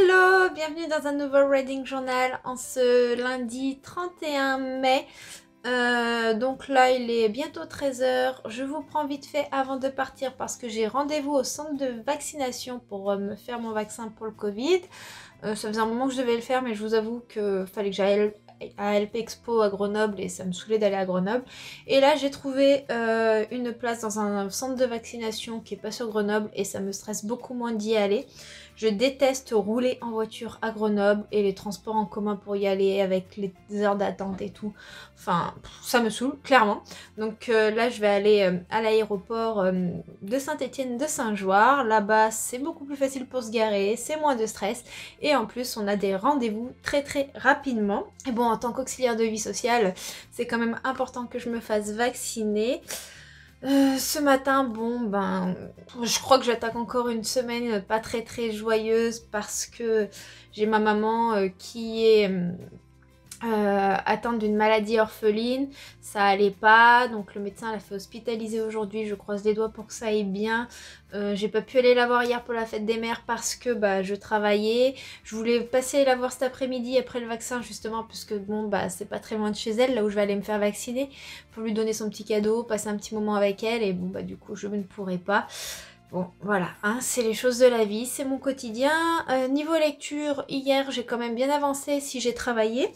Hello, bienvenue dans un nouveau Reading Journal en ce lundi 31 mai. Donc là, il est bientôt 13 heures. Je vous prends vite fait avant de partir parce que j'ai rendez-vous au centre de vaccination pour me faire mon vaccin pour le Covid. Ça faisait un moment que je devais le faire, mais je vous avoue qu'il fallait que j'aille à LP Expo à Grenoble et ça me saoulait d'aller à Grenoble. Et là, j'ai trouvé une place dans un centre de vaccination qui est pas sur Grenoble et ça me stresse beaucoup moins d'y aller. Je déteste rouler en voiture à Grenoble et les transports en commun pour y aller avec les heures d'attente et tout. Enfin, ça me saoule, clairement. Donc là, je vais aller à l'aéroport de Saint-Étienne de Saint-Joire. Là-bas, c'est beaucoup plus facile pour se garer, c'est moins de stress. Et en plus, on a des rendez-vous très rapidement. Et bon, en tant qu'auxiliaire de vie sociale, c'est quand même important que je me fasse vacciner. Ce matin, bon ben, je crois que j'attaque encore une semaine pas très joyeuse parce que j'ai ma maman qui est atteinte d'une maladie orpheline, ça allait pas, donc le médecin l'a fait hospitaliser aujourd'hui, je croise les doigts pour que ça aille bien. J'ai pas pu aller la voir hier pour la fête des mères parce que bah, je travaillais. Je voulais passer la voir cet après-midi après le vaccin justement puisque bon bah c'est pas très loin de chez elle, là où je vais aller me faire vacciner, pour lui donner son petit cadeau, passer un petit moment avec elle et bon bah du coup je ne pourrai pas. Bon, voilà, hein, c'est les choses de la vie, c'est mon quotidien. Niveau lecture, hier, j'ai quand même bien avancé si j'ai travaillé.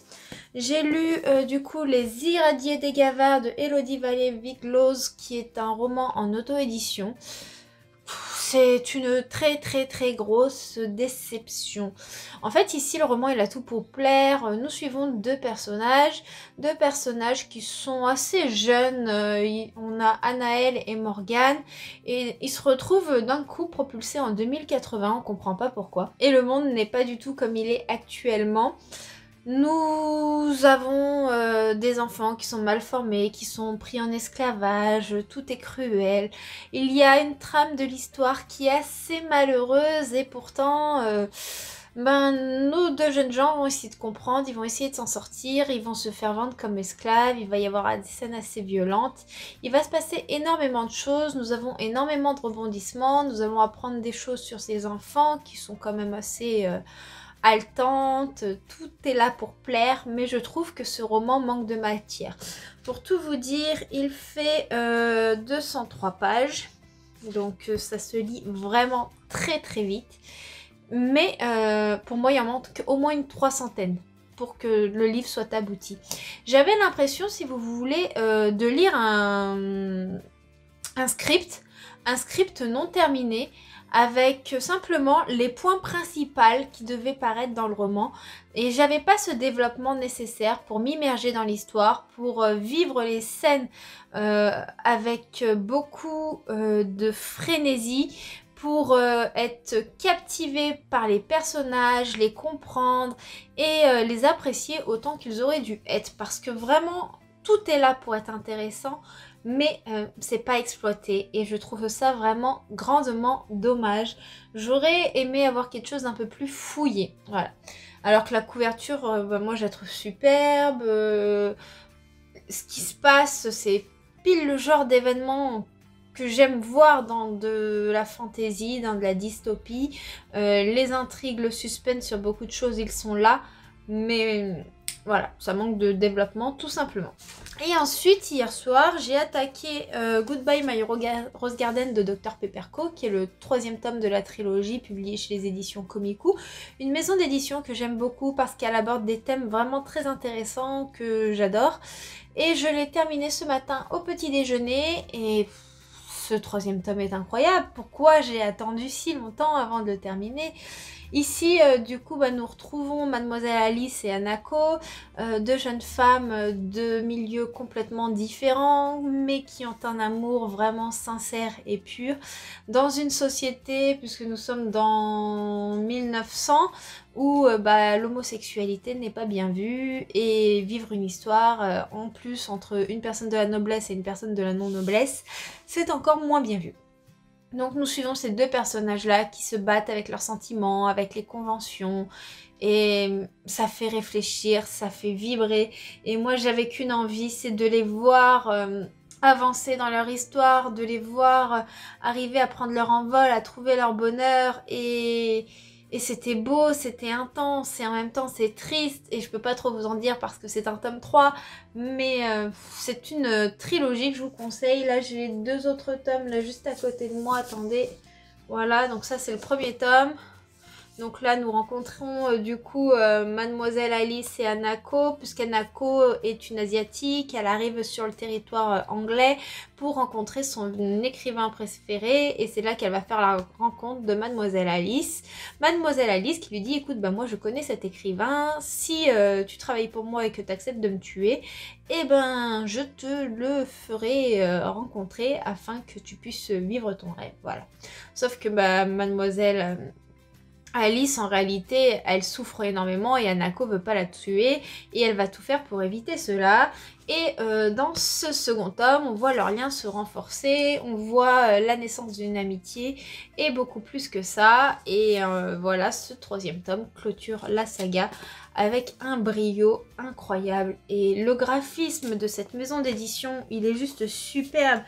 J'ai lu, du coup, Les Irradiés des Gavards de Elodie Vallée-Vigloz, qui est un roman en auto-édition. C'est une très grosse déception. En fait, ici, le roman, il a tout pour plaire. Nous suivons deux personnages qui sont assez jeunes. On a Anaël et Morgane. Et ils se retrouvent d'un coup propulsés en 2080, on comprend pas pourquoi. Et le monde n'est pas du tout comme il est actuellement. Nous avons des enfants qui sont mal formés, qui sont pris en esclavage, tout est cruel. Il y a une trame de l'histoire qui est assez malheureuse et pourtant, nos deux jeunes gens vont essayer de comprendre, ils vont essayer de s'en sortir, ils vont se faire vendre comme esclaves, il va y avoir des scènes assez violentes. Il va se passer énormément de choses, nous avons énormément de rebondissements, nous allons apprendre des choses sur ces enfants qui sont quand même assez... haletante, tout est là pour plaire, mais je trouve que ce roman manque de matière. Pour tout vous dire, il fait 203 pages, donc ça se lit vraiment très vite, mais pour moi il en manque au moins une 300aine pour que le livre soit abouti. J'avais l'impression, si vous voulez, de lire un script non terminé, avec simplement les points principaux qui devaient paraître dans le roman. Et j'avais pas ce développement nécessaire pour m'immerger dans l'histoire, pour vivre les scènes avec beaucoup de frénésie, pour être captivée par les personnages, les comprendre et les apprécier autant qu'ils auraient dû être. Parce que vraiment, tout est là pour être intéressant, mais c'est pas exploité et je trouve ça vraiment grandement dommage. J'aurais aimé avoir quelque chose d'un peu plus fouillé, voilà. Alors que la couverture, moi je la trouve superbe. Ce qui se passe, c'est pile le genre d'événement que j'aime voir dans de la fantaisie, dans de la dystopie. Les intrigues, le suspense sur beaucoup de choses, ils sont là, mais... voilà, ça manque de développement tout simplement. Et ensuite, hier soir, j'ai attaqué Goodbye My Rose Garden de Dr Pepperco, qui est le 3e tome de la trilogie publié chez les éditions Komiku. Une maison d'édition que j'aime beaucoup parce qu'elle aborde des thèmes vraiment très intéressants que j'adore. Et je l'ai terminé ce matin au petit déjeuner et... ce 3e tome est incroyable. Pourquoi j'ai attendu si longtemps avant de le terminer ? Ici, du coup, nous retrouvons Mademoiselle Alice et Hanako, deux jeunes femmes de milieux complètement différents, mais qui ont un amour vraiment sincère et pur, dans une société, puisque nous sommes dans 1900, où l'homosexualité n'est pas bien vue, et vivre une histoire, en plus, entre une personne de la noblesse et une personne de la non-noblesse, c'est encore moins bien vu. Donc nous suivons ces deux personnages-là qui se battent avec leurs sentiments, avec les conventions, et ça fait réfléchir, ça fait vibrer. Et moi j'avais qu'une envie, c'est de les voir avancer dans leur histoire, de les voir arriver à prendre leur envol, à trouver leur bonheur, et Et c'était beau, c'était intense, et en même temps c'est triste, et je peux pas trop vous en dire parce que c'est un tome 3, mais c'est une trilogie que je vous conseille. Là j'ai 2 autres tomes là juste à côté de moi, attendez. Voilà, donc ça c'est le premier tome. Donc là, nous rencontrons du coup Mademoiselle Alice et Hanako, puisqu'Hanako est une asiatique, elle arrive sur le territoire anglais pour rencontrer son écrivain préféré, et c'est là qu'elle va faire la rencontre de Mademoiselle Alice. Mademoiselle Alice qui lui dit, écoute, bah moi je connais cet écrivain, si tu travailles pour moi et que tu acceptes de me tuer, eh ben je te le ferai rencontrer afin que tu puisses vivre ton rêve, voilà. Sauf que bah, Mademoiselle Alice, en réalité, elle souffre énormément et Hanako veut pas la tuer et elle va tout faire pour éviter cela. Et dans ce second tome, on voit leur lien se renforcer, on voit la naissance d'une amitié et beaucoup plus que ça. Et voilà, ce troisième tome clôture la saga avec un brio incroyable. Et le graphisme de cette maison d'édition, il est juste superbe.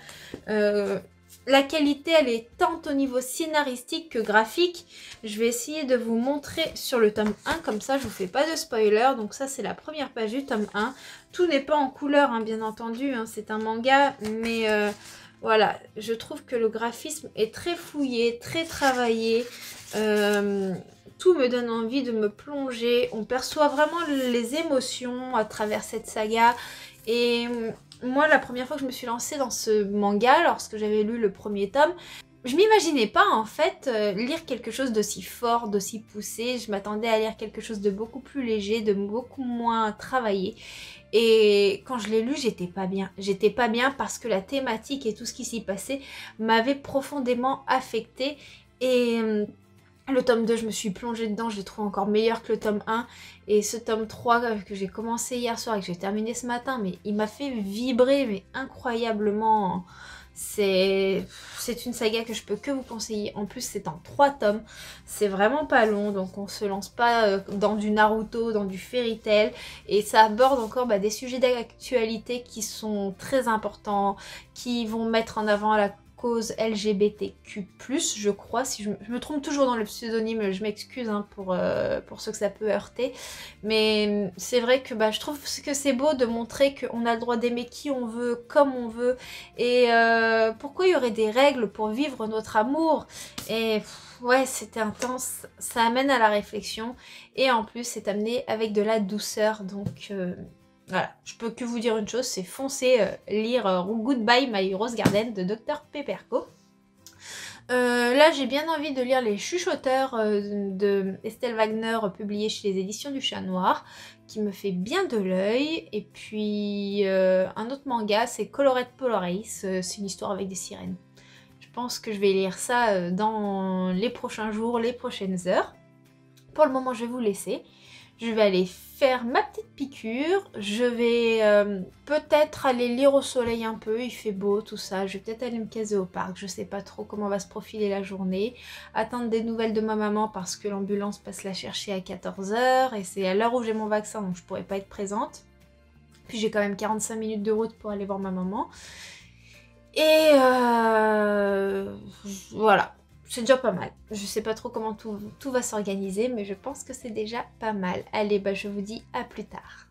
La qualité, elle est tant au niveau scénaristique que graphique. Je vais essayer de vous montrer sur le tome 1, comme ça je vous fais pas de spoiler. Donc ça c'est la première page du tome 1. Tout n'est pas en couleur, hein, bien entendu, hein, c'est un manga, mais voilà, je trouve que le graphisme est très fouillé, très travaillé. Tout me donne envie de me plonger. On perçoit vraiment les émotions à travers cette saga. Et moi, la première fois que je me suis lancée dans ce manga, lorsque j'avais lu le premier tome, je m'imaginais pas en fait lire quelque chose d'aussi fort, d'aussi poussé. Je m'attendais à lire quelque chose de beaucoup plus léger, de beaucoup moins travaillé. Et quand je l'ai lu, j'étais pas bien. J'étais pas bien parce que la thématique et tout ce qui s'y passait m'avait profondément affectée. Et le tome 2, je me suis plongée dedans, je l'ai trouvé encore meilleur que le tome 1. Et ce tome 3 que j'ai commencé hier soir et que j'ai terminé ce matin, mais il m'a fait vibrer, mais incroyablement. C'est une saga que je peux que vous conseiller. En plus, c'est en 3 tomes. C'est vraiment pas long, donc on se lance pas dans du Naruto, dans du Fairy Tail. Et ça aborde encore des sujets d'actualité qui sont très importants, qui vont mettre en avant la cause LGBTQ+, je crois, si je me trompe toujours dans le pseudonyme, je m'excuse hein, pour ceux que ça peut heurter, mais c'est vrai que je trouve que c'est beau de montrer qu'on a le droit d'aimer qui on veut, comme on veut, et pourquoi il y aurait des règles pour vivre notre amour, et ouais, c'était intense, ça amène à la réflexion, et en plus c'est amené avec de la douceur, donc voilà, je peux que vous dire une chose, c'est foncez lire Goodbye My Rose Garden de Dr Pepperco. Là, j'ai bien envie de lire Les Chuchoteurs de Estelle Wagner, publié chez les éditions du Chat Noir, qui me fait bien de l'œil. Et puis, un autre manga, c'est Colorette Polaris, c'est une histoire avec des sirènes. Je pense que je vais lire ça dans les prochains jours, les prochaines heures. Pour le moment, je vais vous laisser. Je vais aller faire ma petite piqûre. Je vais peut-être aller lire au soleil un peu. Il fait beau, tout ça. Je vais peut-être aller me caser au parc. Je sais pas trop comment va se profiler la journée. Attendre des nouvelles de ma maman parce que l'ambulance passe la chercher à 14 h. Et c'est à l'heure où j'ai mon vaccin, donc je pourrais pas être présente. Puis j'ai quand même 45 minutes de route pour aller voir ma maman. Et voilà. C'est déjà pas mal. Je sais pas trop comment tout va s'organiser, mais je pense que c'est déjà pas mal. Allez, je vous dis à plus tard.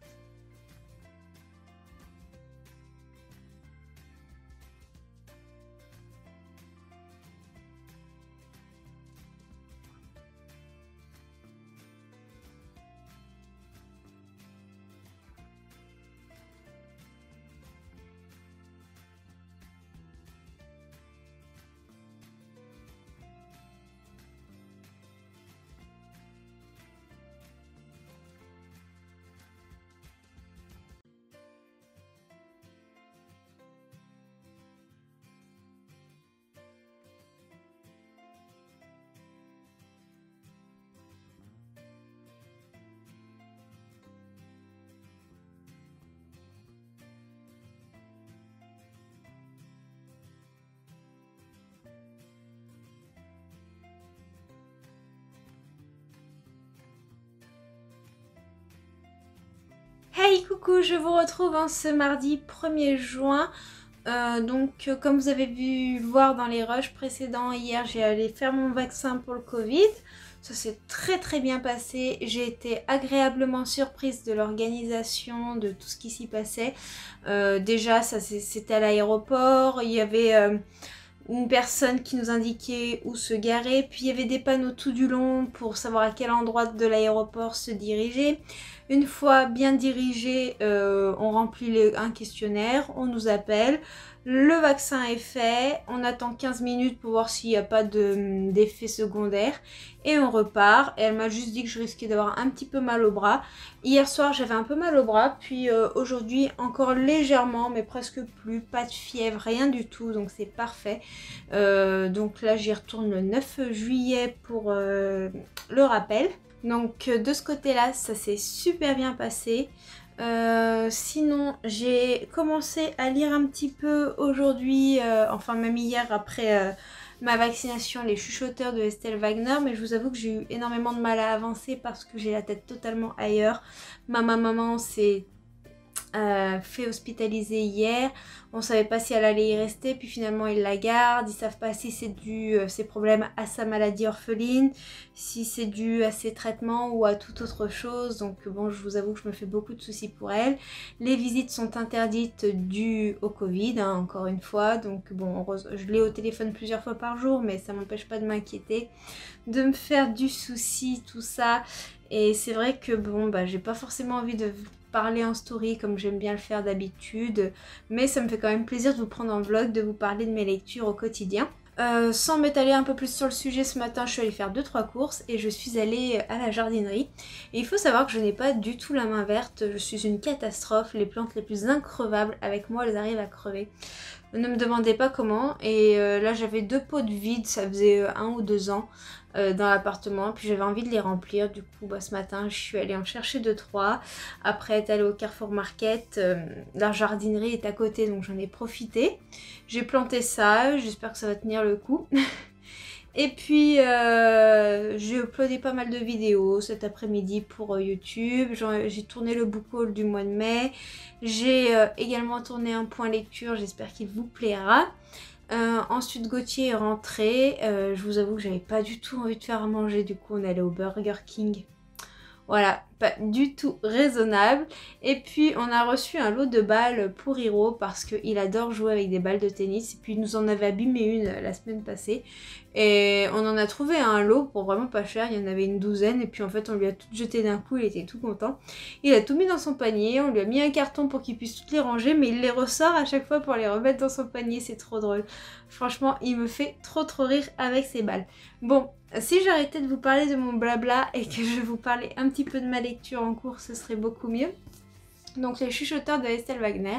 Hey, coucou, je vous retrouve ce mardi 1er juin. Comme vous avez vu voir dans les rushs précédents, hier j'ai allé faire mon vaccin pour le Covid. Ça s'est très très bien passé. J'ai été agréablement surprise de l'organisation, de tout ce qui s'y passait. Déjà, c'était à l'aéroport. Il y avait une personne qui nous indiquait où se garer. Puis il y avait des panneaux tout du long pour savoir à quel endroit de l'aéroport se diriger. Une fois bien dirigé, on remplit un questionnaire, on nous appelle. Le vaccin est fait, on attend 15 minutes pour voir s'il n'y a pas d'effet secondaire et on repart. Et elle m'a juste dit que je risquais d'avoir un petit peu mal au bras. Hier soir j'avais un peu mal au bras, puis aujourd'hui encore légèrement mais presque plus, pas de fièvre, rien du tout, donc c'est parfait. Donc là j'y retourne le 9 juillet pour le rappel. Donc de ce côté-là ça s'est super bien passé. Sinon j'ai commencé à lire un petit peu aujourd'hui, enfin même hier après ma vaccination, les chuchoteurs de Estelle Wagner, mais je vous avoue que j'ai eu énormément de mal à avancer parce que j'ai la tête totalement ailleurs. Ma maman s'est fait hospitaliser hier, on savait pas si elle allait y rester, puis finalement ils la gardent, ils savent pas si c'est dû ses problèmes à sa maladie orpheline, si c'est dû à ses traitements ou à toute autre chose, donc bon je vous avoue que je me fais beaucoup de soucis pour elle. Les visites sont interdites dues au Covid, hein, encore une fois, donc bon je l'ai au téléphone plusieurs fois par jour, mais ça m'empêche pas de m'inquiéter, de me faire du souci, tout ça, et c'est vrai que bon bah j'ai pas forcément envie de parler en story comme j'aime bien le faire d'habitude, mais ça me fait quand même plaisir de vous prendre en vlog, de vous parler de mes lectures au quotidien. Sans m'étaler un peu plus sur le sujet, ce matin je suis allée faire 2-3 courses et je suis allée à la jardinerie. Et il faut savoir que je n'ai pas du tout la main verte, je suis une catastrophe, les plantes les plus increvables avec moi elles arrivent à crever. Ne me demandez pas comment, et là j'avais 2 pots de vide, ça faisait 1 ou 2 ans dans l'appartement, puis j'avais envie de les remplir, du coup bah, ce matin je suis allée en chercher 2-3, après être allée au Carrefour Market, la jardinerie est à côté donc j'en ai profité, j'ai planté ça, j'espère que ça va tenir le coup. Et puis j'ai uploadé pas mal de vidéos cet après-midi pour YouTube, j'ai tourné le book haul du mois de mai, j'ai également tourné un point lecture, j'espère qu'il vous plaira. Ensuite Gauthier est rentré, je vous avoue que j'avais pas du tout envie de faire à manger, du coup on est allé au Burger King. Voilà, pas du tout raisonnable. Et puis on a reçu un lot de balles pour Hiro parce qu'il adore jouer avec des balles de tennis. Et puis il nous en avait abîmé une la semaine passée. Et on en a trouvé un lot pour vraiment pas cher, il y en avait une douzaine. Et puis en fait on lui a tout jeté d'un coup, il était tout content. Il a tout mis dans son panier, on lui a mis un carton pour qu'il puisse toutes les ranger. Mais il les ressort à chaque fois pour les remettre dans son panier, c'est trop drôle. Franchement il me fait trop rire avec ses balles. Bon, si j'arrêtais de vous parler de mon blabla et que je vous parlais un petit peu de ma lecture en cours, ce serait beaucoup mieux. Donc les chuchoteurs de Estelle Wagner.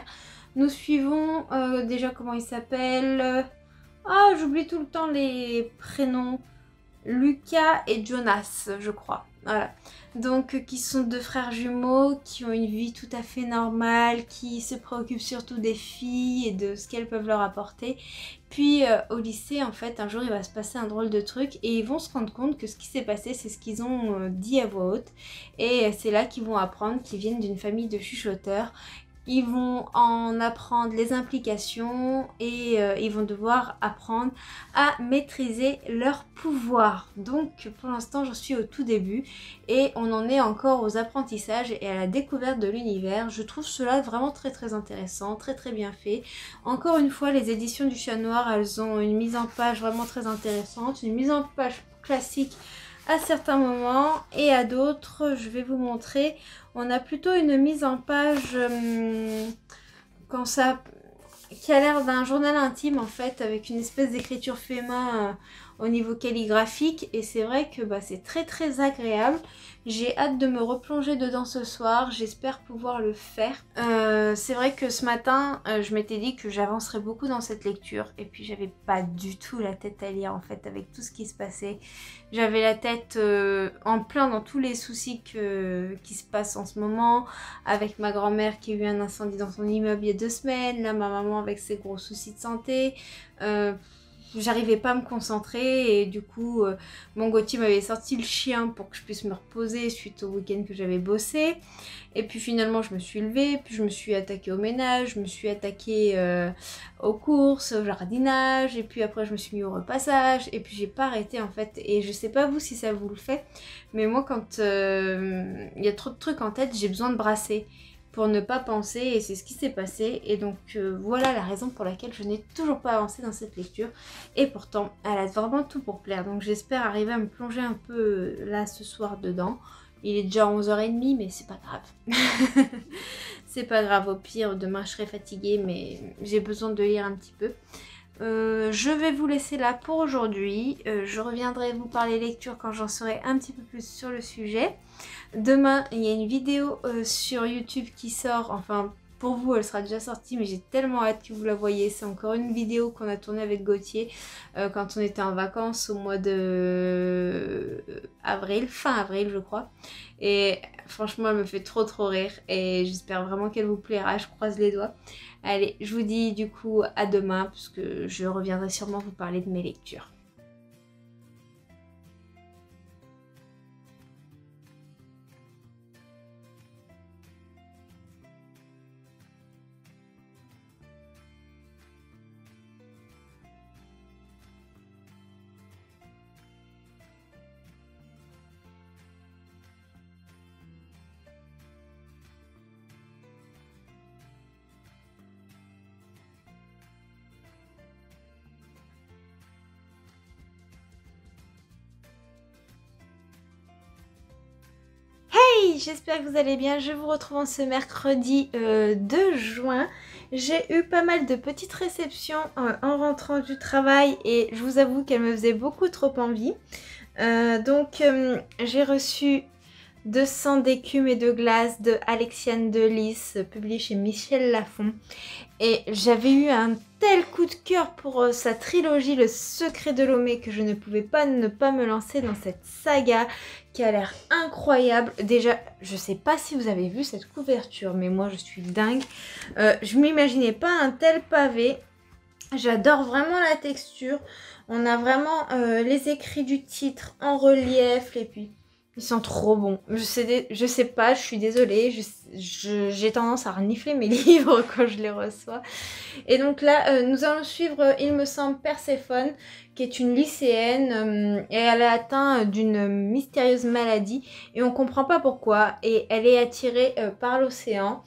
Nous suivons déjà comment il s'appelle. Ah, j'oublie tout le temps les prénoms. Lucas et Jonas, je crois. Voilà. Donc qui sont 2 frères jumeaux, qui ont une vie tout à fait normale, qui se préoccupent surtout des filles et de ce qu'elles peuvent leur apporter. Puis au lycée, en fait, un jour il va se passer un drôle de truc et ils vont se rendre compte que ce qui s'est passé, c'est ce qu'ils ont dit à voix haute. Et c'est là qu'ils vont apprendre qu'ils viennent d'une famille de chuchoteurs. Ils vont en apprendre les implications et ils vont devoir apprendre à maîtriser leur pouvoir. Donc pour l'instant j'en suis au tout début et on en est encore aux apprentissages et à la découverte de l'univers. Je trouve cela vraiment très intéressant, très bien fait. Encore une fois les éditions du Chat Noir, elles ont une mise en page vraiment très intéressante, une mise en page classique à certains moments et à d'autres, je vais vous montrer, on a plutôt une mise en page qui a l'air d'un journal intime en fait, avec une espèce d'écriture fait main au niveau calligraphique, et c'est vrai que bah, c'est très agréable. J'ai hâte de me replonger dedans ce soir, j'espère pouvoir le faire. C'est vrai que ce matin, je m'étais dit que j'avancerais beaucoup dans cette lecture, et puis j'avais pas du tout la tête à lire en fait, avec tout ce qui se passait. J'avais la tête en plein dans tous les soucis qui se passent en ce moment, avec ma grand-mère qui a eu un incendie dans son immeuble il y a 2 semaines, là ma maman avec ses gros soucis de santé. j'arrivais pas à me concentrer et du coup mon Gauthier m'avait sorti le chien pour que je puisse me reposer suite au week-end que j'avais bossé. Et puis finalement je me suis levée, puis je me suis attaquée au ménage, je me suis attaquée aux courses, au jardinage, et puis après je me suis mis au repassage, et puis j'ai pas arrêté en fait. Et je sais pas vous si ça vous le fait, mais moi quand il y a trop de trucs en tête, j'ai besoin de brasser pour ne pas penser, et c'est ce qui s'est passé. Et donc voilà la raison pour laquelle je n'ai toujours pas avancé dans cette lecture, et pourtant elle a vraiment tout pour plaire. Donc j'espère arriver à me plonger un peu là ce soir dedans. Il est déjà 11h30, mais c'est pas grave. C'est pas grave, au pire demain je serai fatiguée, mais j'ai besoin de lire un petit peu. Je vais vous laisser là pour aujourd'hui. Je reviendrai vous parler lecture quand j'en saurai un petit peu plus sur le sujet. Demain, il y a une vidéo sur YouTube qui sort. Enfin, pour vous, elle sera déjà sortie, mais j'ai tellement hâte que vous la voyez. C'est encore une vidéo qu'on a tournée avec Gauthier quand on était en vacances au mois de avril, fin avril je crois. Et franchement, elle me fait trop rire et j'espère vraiment qu'elle vous plaira. Je croise les doigts. Allez, je vous dis du coup à demain parce que je reviendrai sûrement vous parler de mes lectures. Hey, j'espère que vous allez bien. Je vous retrouve en ce mercredi 2 juin. J'ai eu pas mal de petites réceptions en rentrant du travail et je vous avoue qu'elles me faisaient beaucoup trop envie. Donc j'ai reçu 200 d'écume et de glace de Alexiane de Lys, publié chez Michel Lafon. Et j'avais eu un tel coup de cœur pour sa trilogie Le Secret de Lomé que je ne pouvais pas ne pas me lancer dans cette saga qui a l'air incroyable. Déjà, je sais pas si vous avez vu cette couverture, mais moi je suis dingue. Je m'imaginais pas un tel pavé. J'adore vraiment la texture. On a vraiment les écrits du titre en relief et puis ils sont trop bons. Je sais pas, je suis désolée. J'ai tendance à renifler mes livres quand je les reçois. Et donc là, nous allons suivre, il me semble, Perséphone, qui est une lycéenne. Et elle est atteinte d'une mystérieuse maladie. Et on comprend pas pourquoi. Et elle est attirée par l'océan.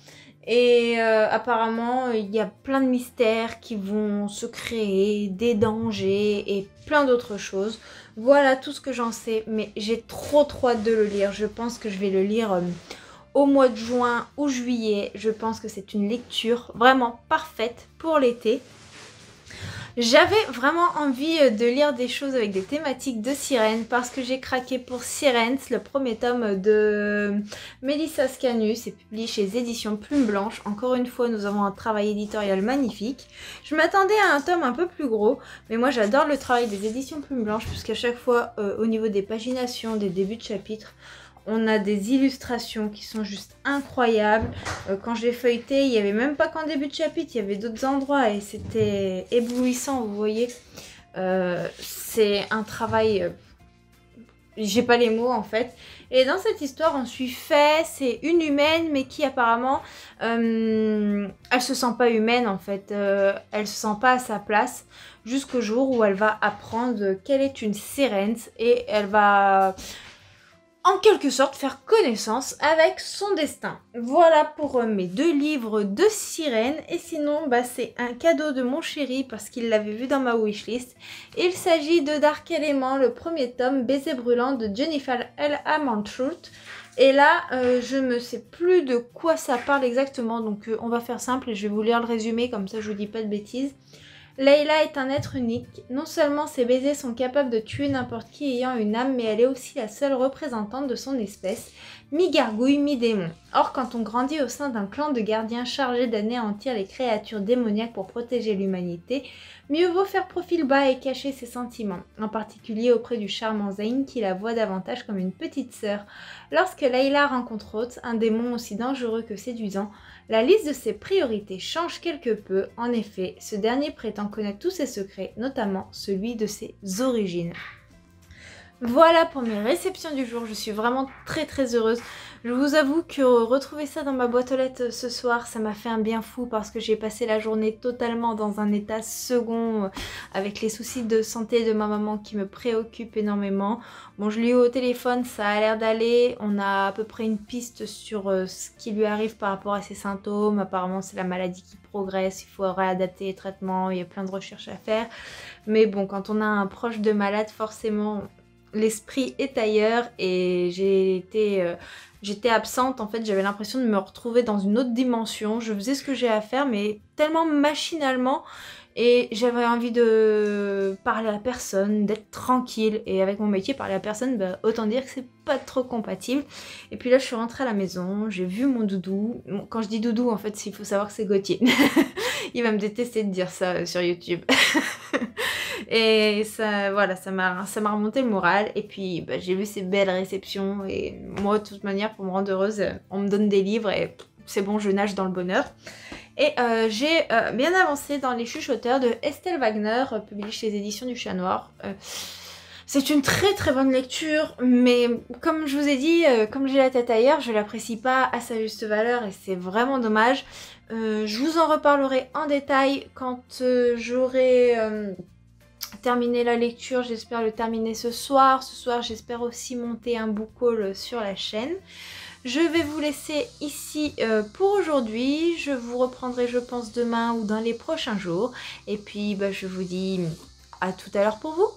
Et apparemment, il y a plein de mystères qui vont se créer, des dangers et plein d'autres choses. Voilà tout ce que j'en sais, mais j'ai trop hâte de le lire. Je pense que je vais le lire au mois de juin ou juillet. Je pense que c'est une lecture vraiment parfaite pour l'été. J'avais vraiment envie de lire des choses avec des thématiques de sirènes parce que j'ai craqué pour Sirens, le premier tome de Mélissa Scanus, c'est publié chez les éditions Plume Blanche. Encore une fois, nous avons un travail éditorial magnifique. Je m'attendais à un tome un peu plus gros, mais moi j'adore le travail des éditions Plume Blanche puisqu'à chaque fois, au niveau des paginations, des débuts de chapitres, on a des illustrations qui sont juste incroyables. Quand je l'ai feuilleté, il n'y avait même pas qu'en début de chapitre, il y avait d'autres endroits et c'était éblouissant, vous voyez. C'est un travail... j'ai pas les mots en fait. Et dans cette histoire, on suit Faye, c'est une humaine mais qui apparemment, elle se sent pas humaine en fait. Elle se sent pas à sa place jusqu'au jour où elle va apprendre qu'elle est une sirène et elle va... en quelque sorte faire connaissance avec son destin. Voilà pour mes 2 livres de sirène. Et sinon, c'est un cadeau de mon chéri parce qu'il l'avait vu dans ma wishlist. Il s'agit de Dark Element, le premier tome, Baiser brûlant de Jennifer L. Amantrout. Et là, je ne sais plus de quoi ça parle exactement. Donc on va faire simple et je vais vous lire le résumé, comme ça je vous dis pas de bêtises. Layla est un être unique. Non seulement ses baisers sont capables de tuer n'importe qui ayant une âme, mais elle est aussi la seule représentante de son espèce. mi-gargouille, mi-démon. Or, quand on grandit au sein d'un clan de gardiens chargés d'anéantir les créatures démoniaques pour protéger l'humanité, mieux vaut faire profil bas et cacher ses sentiments, en particulier auprès du charmant Zayn qui la voit davantage comme une petite sœur. Lorsque Layla rencontre Oates, un démon aussi dangereux que séduisant, la liste de ses priorités change quelque peu. En effet, ce dernier prétend connaître tous ses secrets, notamment celui de ses origines. Voilà pour mes réceptions du jour, je suis vraiment très heureuse. Je vous avoue que retrouver ça dans ma boîte aux lettres ce soir, ça m'a fait un bien fou parce que j'ai passé la journée totalement dans un état second avec les soucis de santé de ma maman qui me préoccupent énormément. Bon, je l'ai eu au téléphone, ça a l'air d'aller, on a à peu près une piste sur ce qui lui arrive par rapport à ses symptômes. Apparemment, c'est la maladie qui progresse, il faut réadapter les traitements, il y a plein de recherches à faire. Mais bon, quand on a un proche de malade, forcément l'esprit est ailleurs et j'étais absente. En fait, j'avais l'impression de me retrouver dans une autre dimension. Je faisais ce que j'ai à faire, mais tellement machinalement, et j'avais envie de parler à personne, d'être tranquille. Et avec mon métier, parler à personne, bah, autant dire que c'est pas trop compatible. Et puis là, je suis rentrée à la maison, j'ai vu mon doudou. Quand je dis doudou, en fait, il faut savoir que c'est Gauthier. Il va me détester de dire ça sur YouTube. Et ça, voilà, ça m'a remonté le moral. Et puis, bah, j'ai vu ces belles réceptions. Et moi, de toute manière, pour me rendre heureuse, on me donne des livres et c'est bon, je nage dans le bonheur. Et j'ai bien avancé dans Les Chuchoteurs de Estelle Wagner, publié chez les éditions du Chat Noir. C'est une très bonne lecture, mais comme je vous ai dit, comme j'ai la tête ailleurs, je l'apprécie pas à sa juste valeur et c'est vraiment dommage. Je vous en reparlerai en détail quand j'aurai terminé la lecture. J'espère le terminer ce soir. Ce soir, j'espère aussi monter un book haul sur la chaîne. Je vais vous laisser ici pour aujourd'hui. Je vous reprendrai, je pense, demain ou dans les prochains jours. Et puis, bah, je vous dis à tout à l'heure pour vous.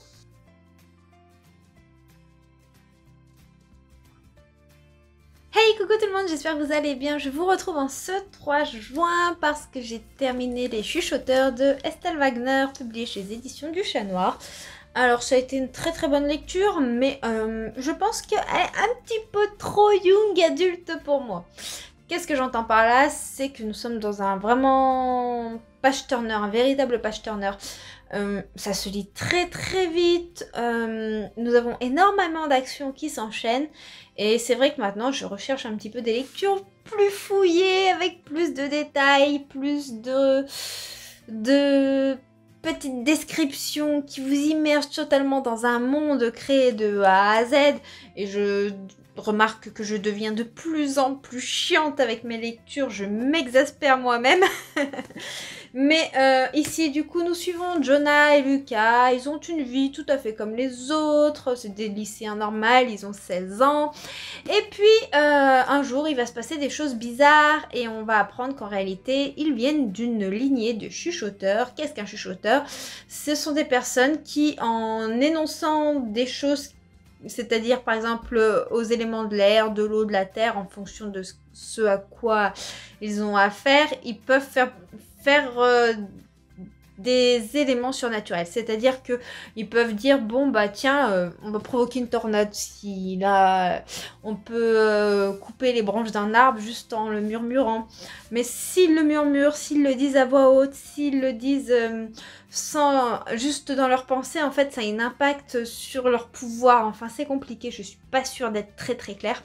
Hey, coucou tout le monde, j'espère que vous allez bien. Je vous retrouve en ce 3 juin parce que j'ai terminé Les Chuchoteurs de Estelle Wagner, publié chez les éditions du Chat Noir. Alors ça a été une très bonne lecture, mais je pense qu'elle est un petit peu trop young adulte pour moi. Qu'est-ce que j'entends par là? C'est que nous sommes dans un vraiment page turner, un véritable page turner. Ça se lit très vite, nous avons énormément d'actions qui s'enchaînent et c'est vrai que maintenant je recherche un petit peu des lectures plus fouillées, avec plus de détails, plus de petites descriptions qui vous immergent totalement dans un monde créé de A à Z. Et je remarque que je deviens de plus en plus chiante avec mes lectures, je m'exaspère moi-même. Mais ici, du coup, nous suivons Jonah et Lucas. Ils ont une vie tout à fait comme les autres. C'est des lycéens normaux, ils ont 16 ans. Et puis, un jour, il va se passer des choses bizarres et on va apprendre qu'en réalité, ils viennent d'une lignée de chuchoteurs. Qu'est-ce qu'un chuchoteur? Ce sont des personnes qui, en énonçant des choses, c'est-à-dire par exemple aux éléments de l'air, de l'eau, de la terre, en fonction de ce à quoi ils ont affaire, ils peuvent faire des éléments surnaturels. C'est-à-dire que ils peuvent dire bon bah tiens, on va provoquer une tornade. Si là on peut couper les branches d'un arbre juste en le murmurant. Mais s'ils le murmurent, s'ils le disent à voix haute, s'ils le disent sans juste dans leur pensée, en fait ça a un impact sur leur pouvoir. Enfin c'est compliqué, je suis pas sûre d'être très claire.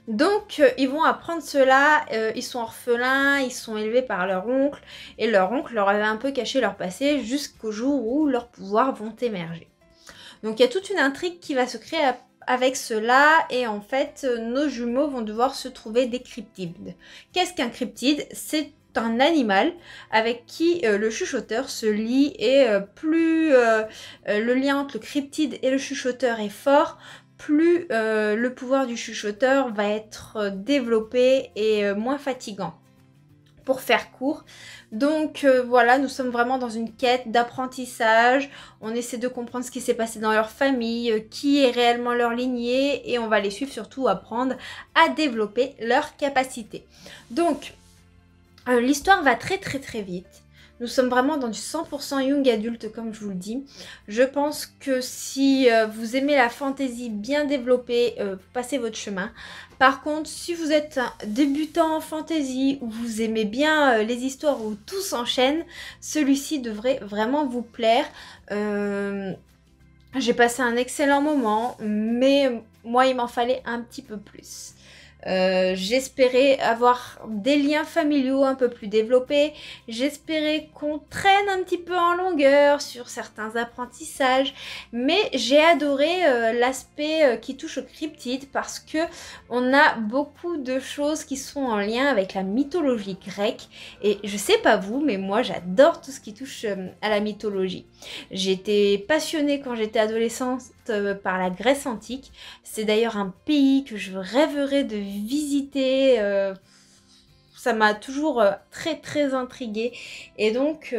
Donc ils vont apprendre cela, ils sont orphelins, ils sont élevés par leur oncle et leur oncle leur avait un peu caché leur passé jusqu'au jour où leurs pouvoirs vont émerger. Donc il y a toute une intrigue qui va se créer avec cela et en fait nos jumeaux vont devoir se trouver des cryptides. Qu'est-ce qu'un cryptide? C'est un animal avec qui le chuchoteur se lie et plus le lien entre le cryptide et le chuchoteur est fort, plus le pouvoir du chuchoteur va être développé et moins fatigant. Pour faire court. Donc voilà, nous sommes vraiment dans une quête d'apprentissage. On essaie de comprendre ce qui s'est passé dans leur famille, qui est réellement leur lignée et on va les suivre, surtout apprendre à développer leurs capacités. Donc l'histoire va très vite. Nous sommes vraiment dans du 100% young adulte, comme je vous le dis. Je pense que si vous aimez la fantasy bien développée, passez votre chemin. Par contre, si vous êtes un débutant en fantasy ou vous aimez bien les histoires où tout s'enchaîne, celui-ci devrait vraiment vous plaire. J'ai passé un excellent moment, mais moi, il m'en fallait un petit peu plus. J'espérais avoir des liens familiaux un peu plus développés. J'espérais qu'on traîne un petit peu en longueur sur certains apprentissages. Mais j'ai adoré l'aspect qui touche aux cryptides parce que on a beaucoup de choses qui sont en lien avec la mythologie grecque. Et je sais pas vous, mais moi j'adore tout ce qui touche à la mythologie. J'étais passionnée quand j'étais adolescente par la Grèce antique. C'est d'ailleurs un pays que je rêverais de visiter. Ça m'a toujours très très intriguée. Et donc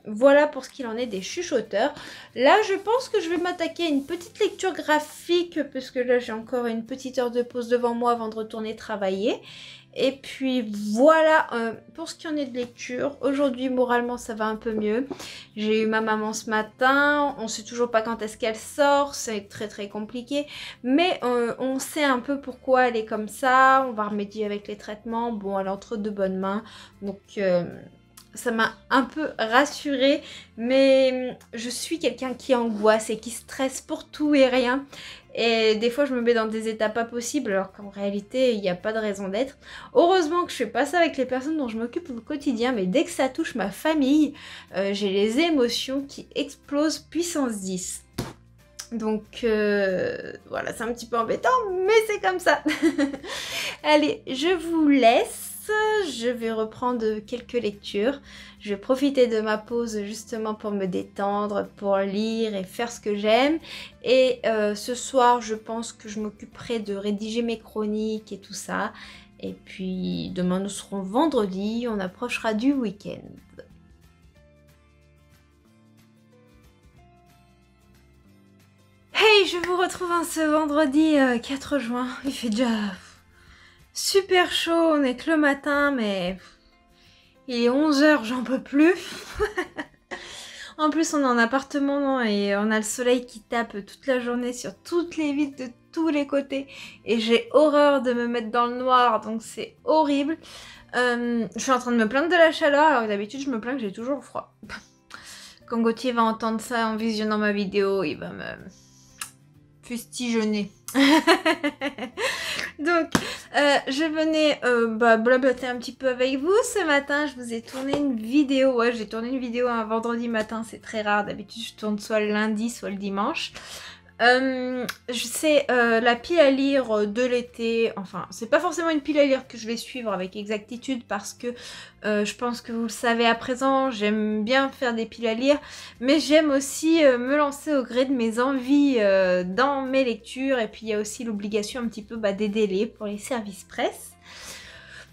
voilà pour ce qu'il en est des chuchoteurs. Là je pense que je vais m'attaquer à une petite lecture graphique parce que là j'ai encore une petite heure de pause devant moi avant de retourner travailler. Et puis voilà pour ce qui en est de lecture. Aujourd'hui moralement ça va un peu mieux. J'ai eu ma maman ce matin. On sait toujours pas quand est-ce qu'elle sort. C'est très très compliqué. Mais on sait un peu pourquoi elle est comme ça. On va remédier avec les traitements. Bon, elle est entre de bonnes mains. Donc ça m'a un peu rassurée. Mais je suis quelqu'un qui angoisse et qui stresse pour tout et rien. Et des fois, je me mets dans des états pas possibles, alors qu'en réalité, il n'y a pas de raison d'être. Heureusement que je fais pas ça avec les personnes dont je m'occupe au quotidien, mais dès que ça touche ma famille, j'ai les émotions qui explosent puissance 10. Donc voilà, c'est un petit peu embêtant, mais c'est comme ça. Allez, je vous laisse. Je vais reprendre quelques lectures. Je vais profiter de ma pause justement pour me détendre, pour lire et faire ce que j'aime. Et ce soir, je pense que je m'occuperai de rédiger mes chroniques et tout ça. Et puis demain, nous serons vendredi. On approchera du week-end. Hey, je vous retrouve ce vendredi 4 juin. Il fait déjà super chaud, on est que le matin, mais il est 11h, j'en peux plus. En plus, on est en appartement et on a le soleil qui tape toute la journée sur toutes les vitres de tous les côtés. Et j'ai horreur de me mettre dans le noir, donc c'est horrible. Je suis en train de me plaindre de la chaleur, alors que d'habitude, je me plains que j'ai toujours froid. Quand Gauthier va entendre ça en visionnant ma vidéo, il va me fustigeonner. Donc, je venais blablater un petit peu avec vous. Ce matin, je vous ai tourné une vidéo. Ouais, j'ai tourné une vidéo un vendredi matin. C'est très rare. D'habitude, je tourne soit le lundi, soit le dimanche. C'est la pile à lire de l'été. Enfin, c'est pas forcément une pile à lire que je vais suivre avec exactitude parce que je pense que vous le savez à présent, j'aime bien faire des piles à lire, mais j'aime aussi me lancer au gré de mes envies dans mes lectures. Et puis il y a aussi l'obligation un petit peu des délais pour les services presse.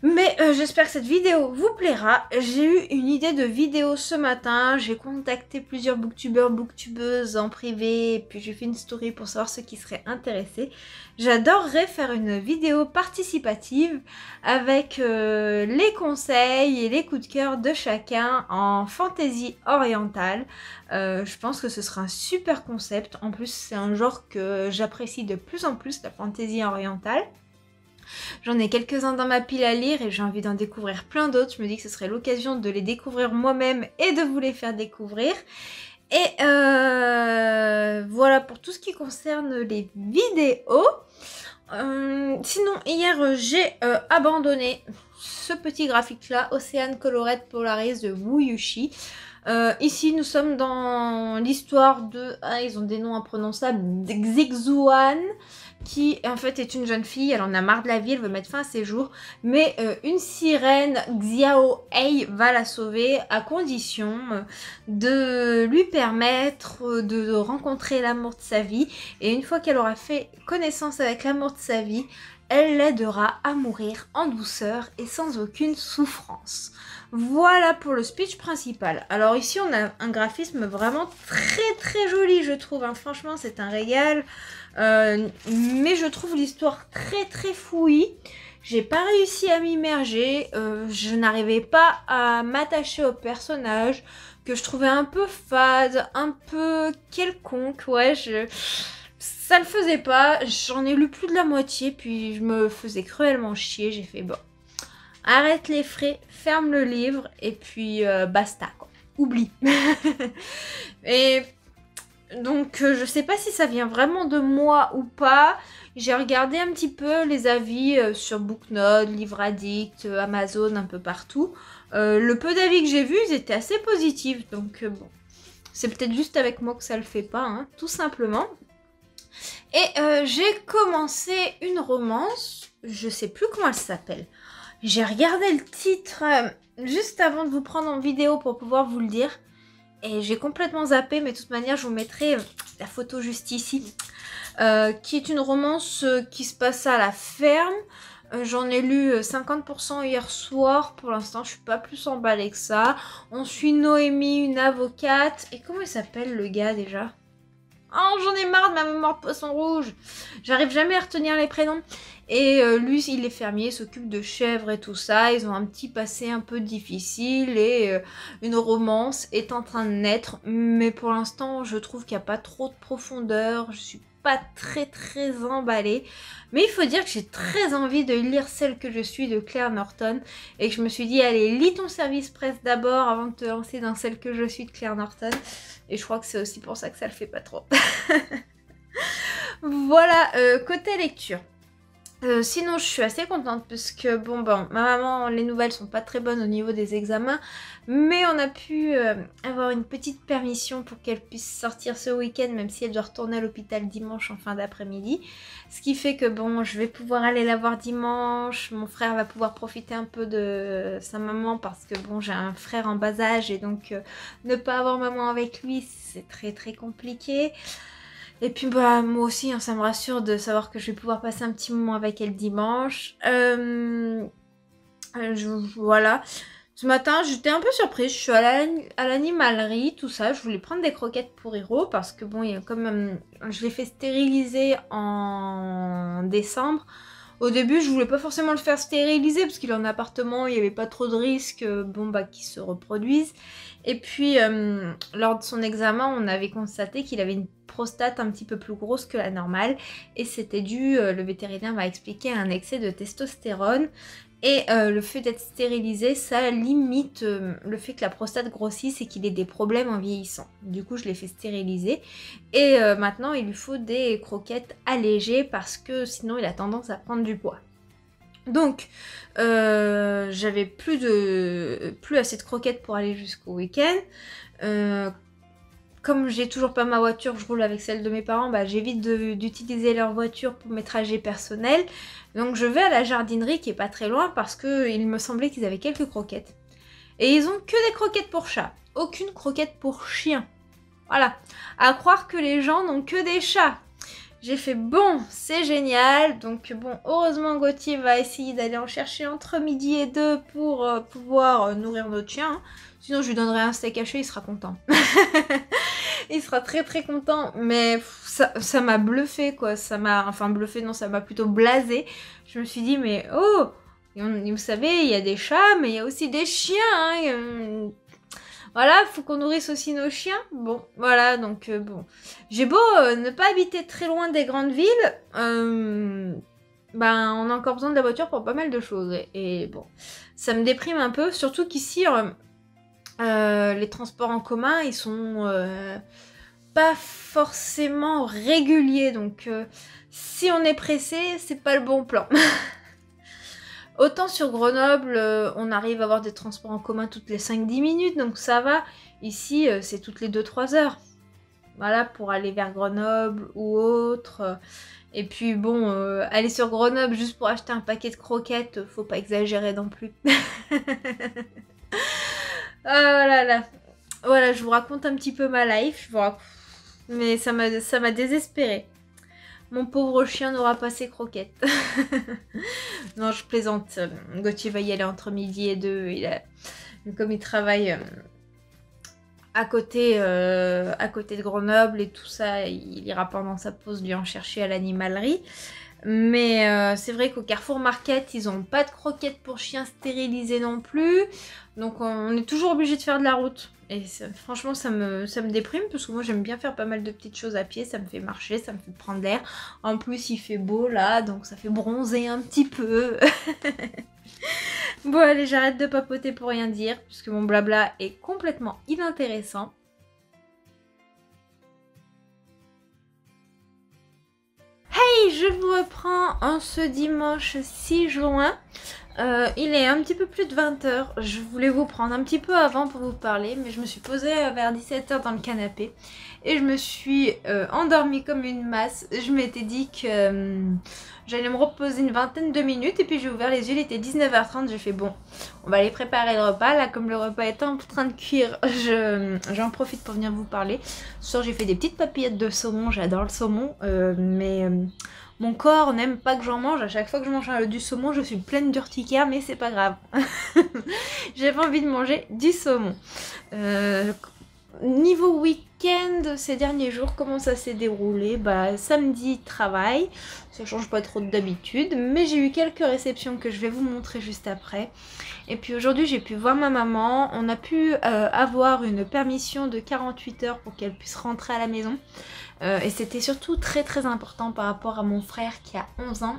Mais j'espère que cette vidéo vous plaira. J'ai eu une idée de vidéo ce matin. J'ai contacté plusieurs booktubeurs, booktubeuses en privé. Et puis j'ai fait une story pour savoir ceux qui seraient intéressés. J'adorerais faire une vidéo participative avec les conseils et les coups de cœur de chacun en fantasy orientale. Je pense que ce sera un super concept. En plus, c'est un genre que j'apprécie de plus en plus, la fantasy orientale. J'en ai quelques-uns dans ma pile à lire et j'ai envie d'en découvrir plein d'autres. Je me dis que ce serait l'occasion de les découvrir moi-même et de vous les faire découvrir. Et voilà pour tout ce qui concerne les vidéos. Sinon, hier, j'ai abandonné ce petit graphique-là, Ocean Colored Polaris de Wu Yushi. Ici, nous sommes dans l'histoire de... Ah, ils ont des noms imprononçables. Xixuan, qui en fait est une jeune fille. Elle en a marre de la vie, elle veut mettre fin à ses jours. Mais une sirène, Xiao Hei, va la sauver à condition de lui permettre de rencontrer l'amour de sa vie. Et une fois qu'elle aura fait connaissance avec l'amour de sa vie, elle l'aidera à mourir en douceur et sans aucune souffrance. Voilà pour le speech principal. Alors ici on a un graphisme vraiment très très joli je trouve, hein. Franchement c'est un régal. Mais je trouve l'histoire très très fouillie. J'ai pas réussi à m'immerger, je n'arrivais pas à m'attacher au personnage, que je trouvais un peu fade, un peu quelconque, ouais, ça le faisait pas, j'en ai lu plus de la moitié, puis je me faisais cruellement chier, j'ai fait bon, arrête les frais, ferme le livre, et puis basta, quoi. Oublie. Et donc je sais pas si ça vient vraiment de moi ou pas. J'ai regardé un petit peu les avis sur Booknote, Livre Addict, Amazon, un peu partout. Le peu d'avis que j'ai vus, ils étaient assez positifs, donc bon. C'est peut-être juste avec moi que ça le fait pas, hein, tout simplement. Et j'ai commencé une romance, je sais plus comment elle s'appelle. J'ai regardé le titre juste avant de vous prendre en vidéo pour pouvoir vous le dire. Et j'ai complètement zappé, mais de toute manière, je vous mettrai la photo juste ici. Qui est une romance qui se passe à la ferme. J'en ai lu 50% hier soir. Pour l'instant, je suis pas plus emballée que ça. On suit Noémie, une avocate. Et comment il s'appelle le gars déjà ? Oh, j'en ai marre de ma mémoire de poisson rouge. J'arrive jamais à retenir les prénoms. Et lui, il est fermier, s'occupe de chèvres et tout ça. Ils ont un petit passé un peu difficile et une romance est en train de naître. Mais pour l'instant, je trouve qu'il n'y a pas trop de profondeur. Je suis pas très emballée. Mais il faut dire que j'ai très envie de lire Celle que je suis de Claire Norton. Et que je me suis dit, allez, lis ton service presse d'abord avant de te lancer dans Celle que je suis de Claire Norton. Et je crois que c'est aussi pour ça que ça le fait pas trop. Voilà, côté lecture. Sinon, je suis assez contente parce que, bon, ma maman, les nouvelles sont pas très bonnes au niveau des examens, mais on a pu avoir une petite permission pour qu'elle puisse sortir ce week-end, même si elle doit retourner à l'hôpital dimanche en fin d'après-midi. Ce qui fait que, bon, je vais pouvoir aller la voir dimanche, mon frère va pouvoir profiter un peu de sa maman parce que, bon, j'ai un frère en bas âge et donc ne pas avoir maman avec lui, c'est très compliqué. Et puis bah moi aussi, hein, ça me rassure de savoir que je vais pouvoir passer un petit moment avec elle dimanche. Voilà. Ce matin, j'étais un peu surprise. Je suis à l'animalerie, tout ça. Je voulais prendre des croquettes pour Hiro parce que bon, il y a comme je l'ai fait stériliser en décembre. Au début, je voulais pas forcément le faire stériliser parce qu'il est en appartement, il n'y avait pas trop de risques qu'il se reproduise. Et puis, lors de son examen, on avait constaté qu'il avait une prostate un petit peu plus grosse que la normale. Et c'était dû, le vétérinaire m'a expliqué, à un excès de testostérone. Et le fait d'être stérilisé, ça limite le fait que la prostate grossisse et qu'il ait des problèmes en vieillissant. Du coup, je l'ai fait stériliser. Et maintenant, il lui faut des croquettes allégées parce que sinon, il a tendance à prendre du poids. Donc, j'avais plus assez de croquettes pour aller jusqu'au week-end. Comme j'ai toujours pas ma voiture, je roule avec celle de mes parents, bah, j'évite d'utiliser leur voiture pour mes trajets personnels. Donc je vais à la jardinerie qui est pas très loin parce qu'il me semblait qu'ils avaient quelques croquettes. Et ils ont que des croquettes pour chat, aucune croquette pour chien. Voilà, à croire que les gens n'ont que des chats. J'ai fait bon, c'est génial. Donc bon, heureusement Gauthier va essayer d'aller en chercher entre midi et 2 pour pouvoir nourrir notre chien. Hein. Sinon je lui donnerai un steak haché, il sera content. Il sera très content, mais ça m'a bluffé quoi, bluffé, non, ça m'a plutôt blasé. Je me suis dit mais oh, vous savez, il y a des chats, mais il y a aussi des chiens, hein, voilà, faut qu'on nourrisse aussi nos chiens. Bon, voilà, donc bon. J'ai beau ne pas habiter très loin des grandes villes, on a encore besoin de la voiture pour pas mal de choses. Et bon, ça me déprime un peu, surtout qu'ici, les transports en commun, ils sont pas forcément réguliers. Donc, si on est pressé, c'est pas le bon plan. Autant sur Grenoble, on arrive à avoir des transports en commun toutes les 5-10 minutes, donc ça va. Ici, c'est toutes les 2-3 heures. Voilà, pour aller vers Grenoble ou autre. Et puis bon, aller sur Grenoble juste pour acheter un paquet de croquettes, faut pas exagérer non plus. Oh là là. Voilà, je vous raconte un petit peu ma life. Mais ça m'a désespérée. Mon pauvre chien n'aura pas ses croquettes. Non, je plaisante. Gauthier va y aller entre midi et 2. Comme il travaille à côté de Grenoble et tout ça, il ira pendant sa pause lui en chercher à l'animalerie. Mais c'est vrai qu'au Carrefour Market, ils ont pas de croquettes pour chiens stérilisées non plus. Donc on est toujours obligé de faire de la route. Et franchement, ça me déprime parce que moi j'aime bien faire pas mal de petites choses à pied. Ça me fait marcher, ça me fait prendre l'air. En plus, il fait beau là, donc ça fait bronzer un petit peu. Bon, allez, j'arrête de papoter pour rien dire puisque mon blabla est complètement inintéressant. Hey, je vous reprends en ce dimanche 6 juin. Il est un petit peu plus de 20 h. Je voulais vous prendre un petit peu avant pour vous parler, mais je me suis posée vers 17 h dans le canapé et je me suis endormie comme une masse. Je m'étais dit que j'allais me reposer une vingtaine de minutes et puis j'ai ouvert les yeux, il était 19 h 30. J'ai fait bon, on va aller préparer le repas. Là, comme le repas est en train de cuire, j'en profite pour venir vous parler. Ce soir, j'ai fait des petites papillettes de saumon, j'adore le saumon, mais mon corps n'aime pas que j'en mange. À chaque fois que je mange du saumon, je suis pleine d'urticaire, mais c'est pas grave. J'ai pas envie de manger du saumon. Niveau week-end, ces derniers jours, comment ça s'est déroulé? Bah, samedi, travail. Ça change pas trop d'habitude, mais j'ai eu quelques réceptions que je vais vous montrer juste après. Et puis aujourd'hui, j'ai pu voir ma maman. On a pu avoir une permission de 48 heures pour qu'elle puisse rentrer à la maison. Et c'était surtout très très important par rapport à mon frère qui a 11 ans.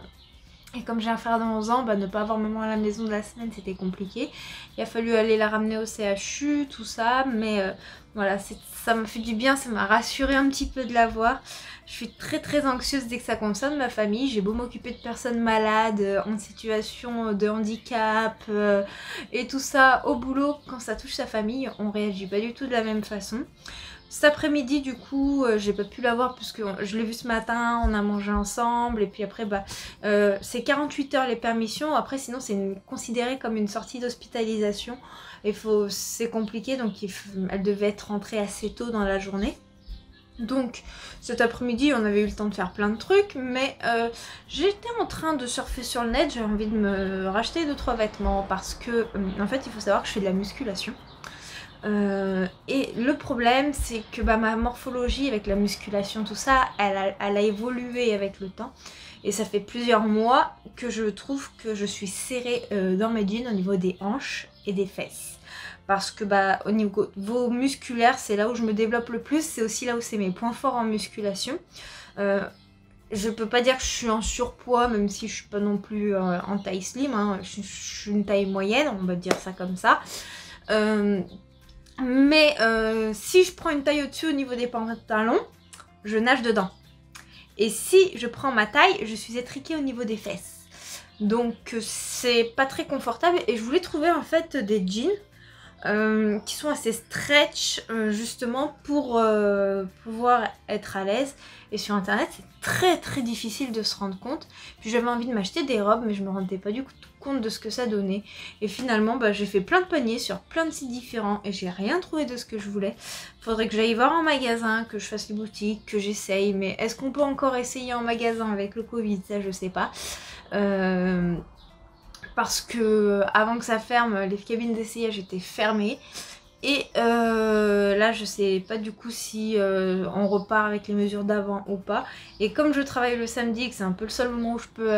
Et comme j'ai un frère de 11 ans, bah, ne pas avoir maman à la maison de la semaine, c'était compliqué. Il a fallu aller la ramener au CHU, tout ça. Mais voilà, ça m'a fait du bien, ça m'a rassuré un petit peu de la voir. Je suis très très anxieuse dès que ça concerne ma famille. J'ai beau m'occuper de personnes malades, en situation de handicap et tout ça au boulot. Quand ça touche sa famille, on réagit pas du tout de la même façon. Cet après-midi, du coup, j'ai pas pu la voir puisque je l'ai vu ce matin, on a mangé ensemble et puis après, bah, c'est 48 heures les permissions. Après, sinon, c'est considéré comme une sortie d'hospitalisation. Et c'est compliqué, donc elle devait être rentrée assez tôt dans la journée. Donc cet après-midi on avait eu le temps de faire plein de trucs, mais j'étais en train de surfer sur le net, j'avais envie de me racheter 2-3 vêtements parce que en fait il faut savoir que je fais de la musculation. Et le problème c'est que bah, ma morphologie avec la musculation tout ça elle a évolué avec le temps et ça fait plusieurs mois que je trouve que je suis serrée dans mes jeans au niveau des hanches et des fesses. Parce que bah, au niveau musculaire, c'est là où je me développe le plus. C'est aussi là où c'est mes points forts en musculation. Je peux pas dire que je suis en surpoids, même si je suis pas non plus en taille slim. Hein. Je suis une taille moyenne, on va dire ça comme ça. Mais si je prends une taille au-dessus au niveau des pantalons, je nage dedans. Et si je prends ma taille, je suis étriquée au niveau des fesses. Donc c'est pas très confortable. Et je voulais trouver en fait des jeans qui sont assez stretch justement pour pouvoir être à l'aise. Et sur internet c'est très très difficile de se rendre compte. Puis j'avais envie de m'acheter des robes mais je me rendais pas du tout compte de ce que ça donnait. Et finalement bah, j'ai fait plein de paniers sur plein de sites différents et j'ai rien trouvé de ce que je voulais. Faudrait que j'aille voir en magasin, que je fasse les boutiques, que j'essaye. Mais est-ce qu'on peut encore essayer en magasin avec le Covid? Ça je sais pas. Parce que avant que ça ferme, les cabines d'essayage étaient fermées. Et là je sais pas du coup si on repart avec les mesures d'avant ou pas. Et comme je travaille le samedi et que c'est un peu le seul moment où je peux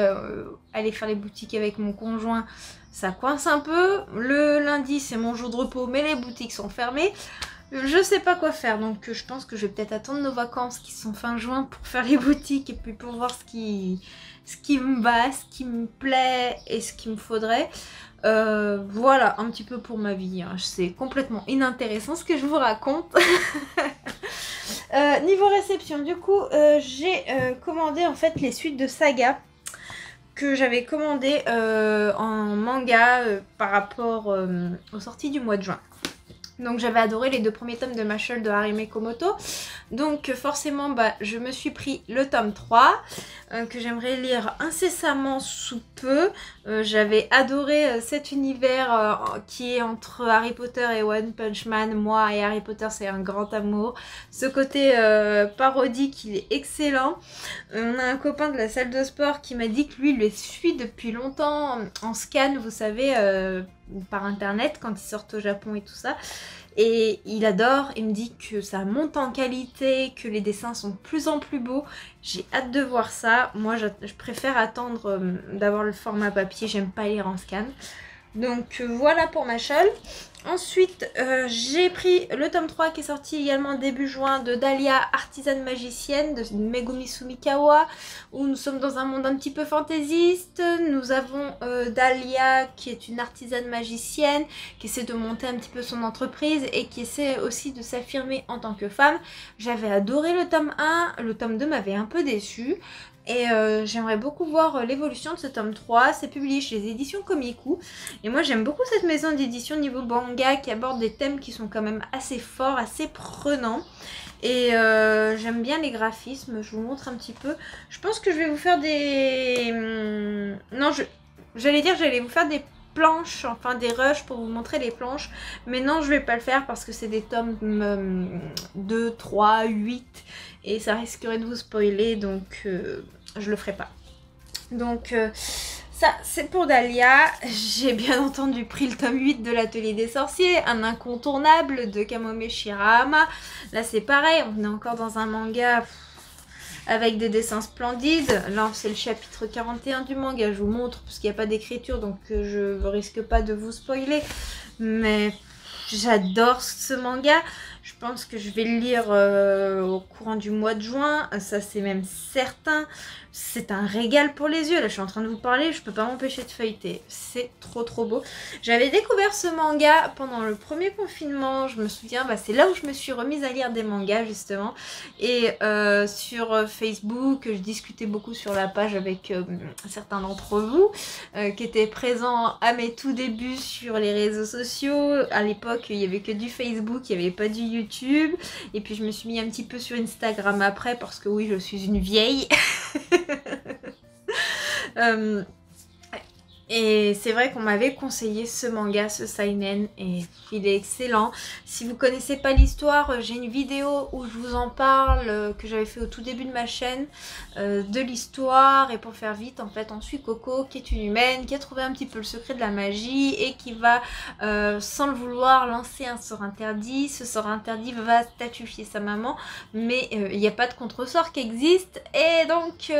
aller faire les boutiques avec mon conjoint, ça coince un peu. Le lundi c'est mon jour de repos mais les boutiques sont fermées. Je sais pas quoi faire, donc je pense que je vais peut-être attendre nos vacances qui sont fin juin pour faire les boutiques et puis pour voir ce qui me va, ce qui me plaît et ce qu'il me faudrait. Voilà un petit peu pour ma vie, hein. C'est complètement inintéressant ce que je vous raconte. Niveau réception, du coup, j'ai commandé en fait les suites de Saga que j'avais commandé en manga par rapport aux sorties du mois de juin. Donc j'avais adoré les 2 premiers tomes de Mashle de Harime Komoto. Donc forcément bah, je me suis pris le tome 3 que j'aimerais lire incessamment sous peu. J'avais adoré cet univers qui est entre Harry Potter et One Punch Man. Moi et Harry Potter c'est un grand amour. Ce côté parodique il est excellent. On a un copain de la salle de sport qui m'a dit que lui il les suit depuis longtemps en scan, vous savez, par internet quand ils sortent au Japon et tout ça. Et il adore, il me dit que ça monte en qualité, que les dessins sont de plus en plus beaux. J'ai hâte de voir ça. Moi je préfère attendre d'avoir le format papier, j'aime pas lire en scan. Donc voilà pour ma chale. Ensuite, j'ai pris le tome 3 qui est sorti également début juin de Dahlia, artisane magicienne de Megumi Sumikawa, où nous sommes dans un monde un petit peu fantaisiste. Nous avons Dahlia qui est une artisane magicienne qui essaie de monter un petit peu son entreprise et qui essaie aussi de s'affirmer en tant que femme. J'avais adoré le tome 1, le tome 2 m'avait un peu déçu. Et j'aimerais beaucoup voir l'évolution de ce tome 3. C'est publié chez les éditions Komiku. Et moi j'aime beaucoup cette maison d'édition niveau manga qui aborde des thèmes qui sont quand même assez forts, assez prenants. Et j'aime bien les graphismes, je vous montre un petit peu. Je pense que je vais vous faire des... Non, j'allais dire j'allais vous faire des planches, enfin des rushs pour vous montrer les planches. Mais non, je vais pas le faire parce que c'est des tomes 2, 3, 8. Et ça risquerait de vous spoiler, donc je le ferai pas. Donc ça c'est pour Dahlia. J'ai bien entendu pris le tome 8 de l'Atelier des Sorciers, un incontournable de Kamome Shirahama. Là c'est pareil, on est encore dans un manga avec des dessins splendides. Là c'est le chapitre 41 du manga, je vous montre parce qu'il n'y a pas d'écriture, donc je ne risque pas de vous spoiler. Mais j'adore ce manga. Je pense que je vais le lire au courant du mois de juin. Ça, c'est même certain. C'est un régal pour les yeux. Là, je suis en train de vous parler. Je peux pas m'empêcher de feuilleter. C'est trop, trop beau. J'avais découvert ce manga pendant le premier confinement. Je me souviens, c'est là où je me suis remise à lire des mangas, justement. Et sur Facebook, je discutais beaucoup sur la page avec certains d'entre vous qui étaient présents à mes tout débuts sur les réseaux sociaux. À l'époque, il n'y avait que du Facebook, il n'y avait pas du YouTube. Et puis, je me suis mis un petit peu sur Instagram après parce que oui, je suis une vieille. Et c'est vrai qu'on m'avait conseillé ce manga, ce seinen, et il est excellent. Si vous connaissez pas l'histoire, j'ai une vidéo où je vous en parle, que j'avais fait au tout début de ma chaîne, de l'histoire. Et pour faire vite, en fait, on suit Coco, qui est une humaine, qui a trouvé un petit peu le secret de la magie, et qui va, sans le vouloir, lancer un sort interdit. Ce sort interdit va statufier sa maman, mais il n'y a pas de contre-sort qui existe. Et donc,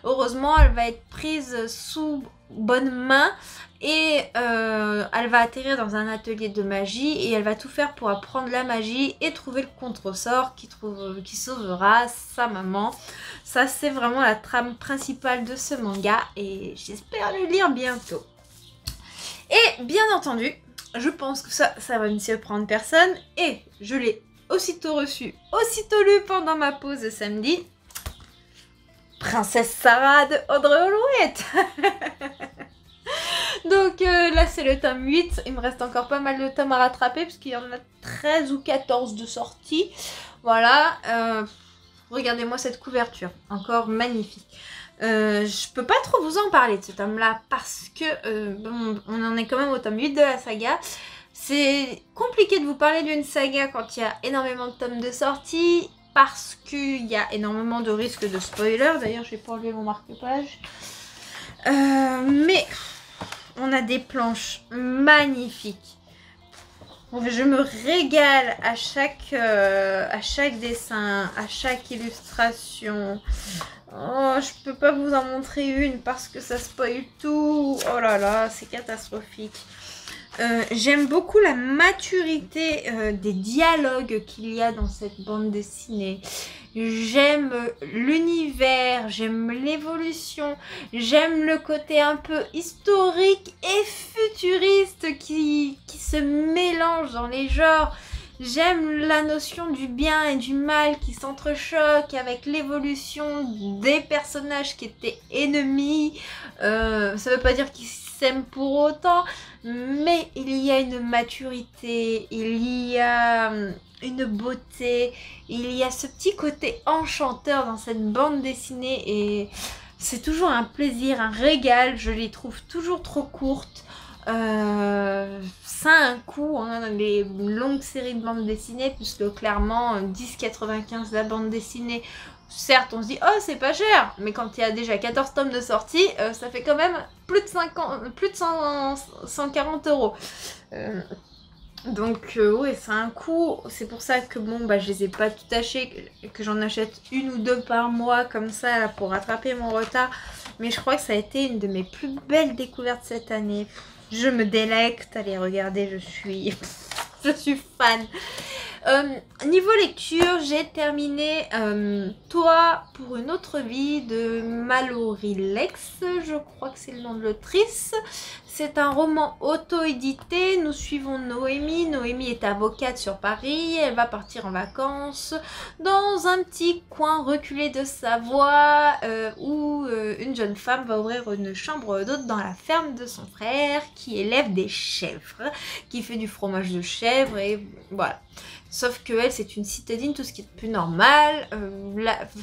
heureusement, elle va être prise sous bonne main et elle va atterrir dans un atelier de magie et elle va tout faire pour apprendre la magie et trouver le contre-sort qui sauvera sa maman. Ça, c'est vraiment la trame principale de ce manga et j'espère le lire bientôt. Et bien entendu, je pense que ça va ne surprendre personne et je l'ai aussitôt reçu, aussitôt lu pendant ma pause de samedi. Princesse Sarah de Audrey Alouette. Donc là c'est le tome 8, il me reste encore pas mal de tomes à rattraper parce qu'il y en a 13 ou 14 de sortie. Voilà, regardez-moi cette couverture, encore magnifique. Je peux pas trop vous en parler de ce tome là parce que bon, on en est quand même au tome 8 de la saga. C'est compliqué de vous parler d'une saga quand il y a énormément de tomes de sortie. Parce qu'il y a énormément de risques de spoiler. D'ailleurs, je vais pas enlever mon marque-page. Mais on a des planches magnifiques. Je me régale à chaque dessin, à chaque illustration. Oh, je peux pas vous en montrer une parce que ça spoil tout. Oh là là, c'est catastrophique. J'aime beaucoup la maturité des dialogues qu'il y a dans cette bande dessinée. J'aime l'univers, j'aime l'évolution, j'aime le côté un peu historique et futuriste qui se mélange dans les genres. J'aime la notion du bien et du mal qui s'entrechoquent avec l'évolution des personnages qui étaient ennemis. Ça veut pas dire qu'ils s'aiment pour autant, mais il y a une maturité, il y a une beauté, il y a ce petit côté enchanteur dans cette bande dessinée et c'est toujours un plaisir, un régal. Je les trouve toujours trop courtes. Ça a un coût, hein, les longues séries de bandes dessinées, puisque clairement 10,95 la bande dessinée, certes on se dit oh c'est pas cher, mais quand il y a déjà 14 tomes de sortie, ça fait quand même plus de 140 €. Donc ouais, c'est un coût. C'est pour ça que bon, bah je les ai pas tout achetés, que j'en achète une ou deux par mois comme ça là, pour rattraper mon retard. Mais je crois que ça a été une de mes plus belles découvertes cette année. Je me délecte. Allez, regardez, je suis fan. Niveau lecture, j'ai terminé Toi pour une autre vie de Mallory Lex, je crois que c'est le nom de l'autrice. C'est un roman auto-édité. Nous suivons Noémie. Noémie est avocate sur Paris. Elle va partir en vacances dans un petit coin reculé de Savoie où une jeune femme va ouvrir une chambre d'hôte dans la ferme de son frère qui élève des chèvres, qui fait du fromage de chèvre et voilà. Sauf que elle, c'est une citadine, tout ce qui est plus normal.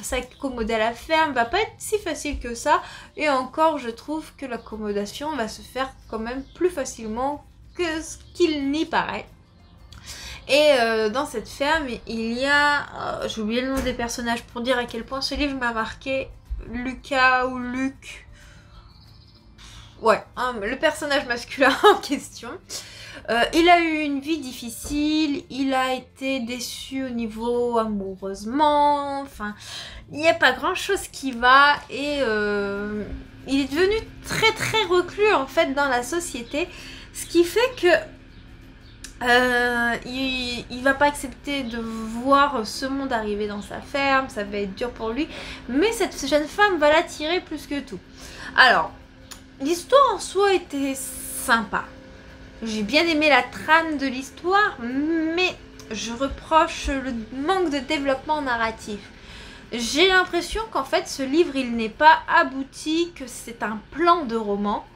S'accommoder à la ferme va pas être si facile que ça. Et encore, je trouve que l'accommodation va se faire quand même plus facilement que ce qu'il n'y paraît. Et dans cette ferme, il y a... j'ai oublié le nom des personnages pour dire à quel point ce livre m'a marqué. Lucas ou Luc. Ouais, hein, le personnage masculin en question. Il a eu une vie difficile, il a été déçu au niveau amoureusement, enfin, il n'y a pas grand chose qui va et il est devenu très très reclus en fait dans la société, ce qui fait que il va pas accepter de voir ce monde arriver dans sa ferme, ça va être dur pour lui, mais cette jeune femme va l'attirer plus que tout. Alors, l'histoire en soi était sympa. J'ai bien aimé la trame de l'histoire, mais je reproche le manque de développement narratif. J'ai l'impression qu'en fait ce livre il n'est pas abouti, que c'est un plan de roman,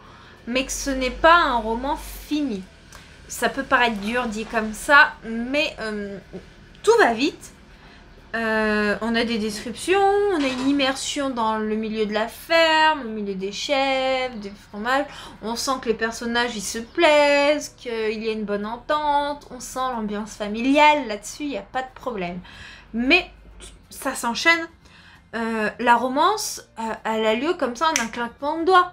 mais que ce n'est pas un roman fini. Ça peut paraître dur dit comme ça, mais tout va vite. On a des descriptions, on a une immersion dans le milieu de la ferme, au milieu des chèvres, des fromages. On sent que les personnages ils se plaisent, qu'il y a une bonne entente, on sent l'ambiance familiale, là-dessus il n'y a pas de problème. Mais ça s'enchaîne. La romance, elle a lieu comme ça en un claquement de doigts.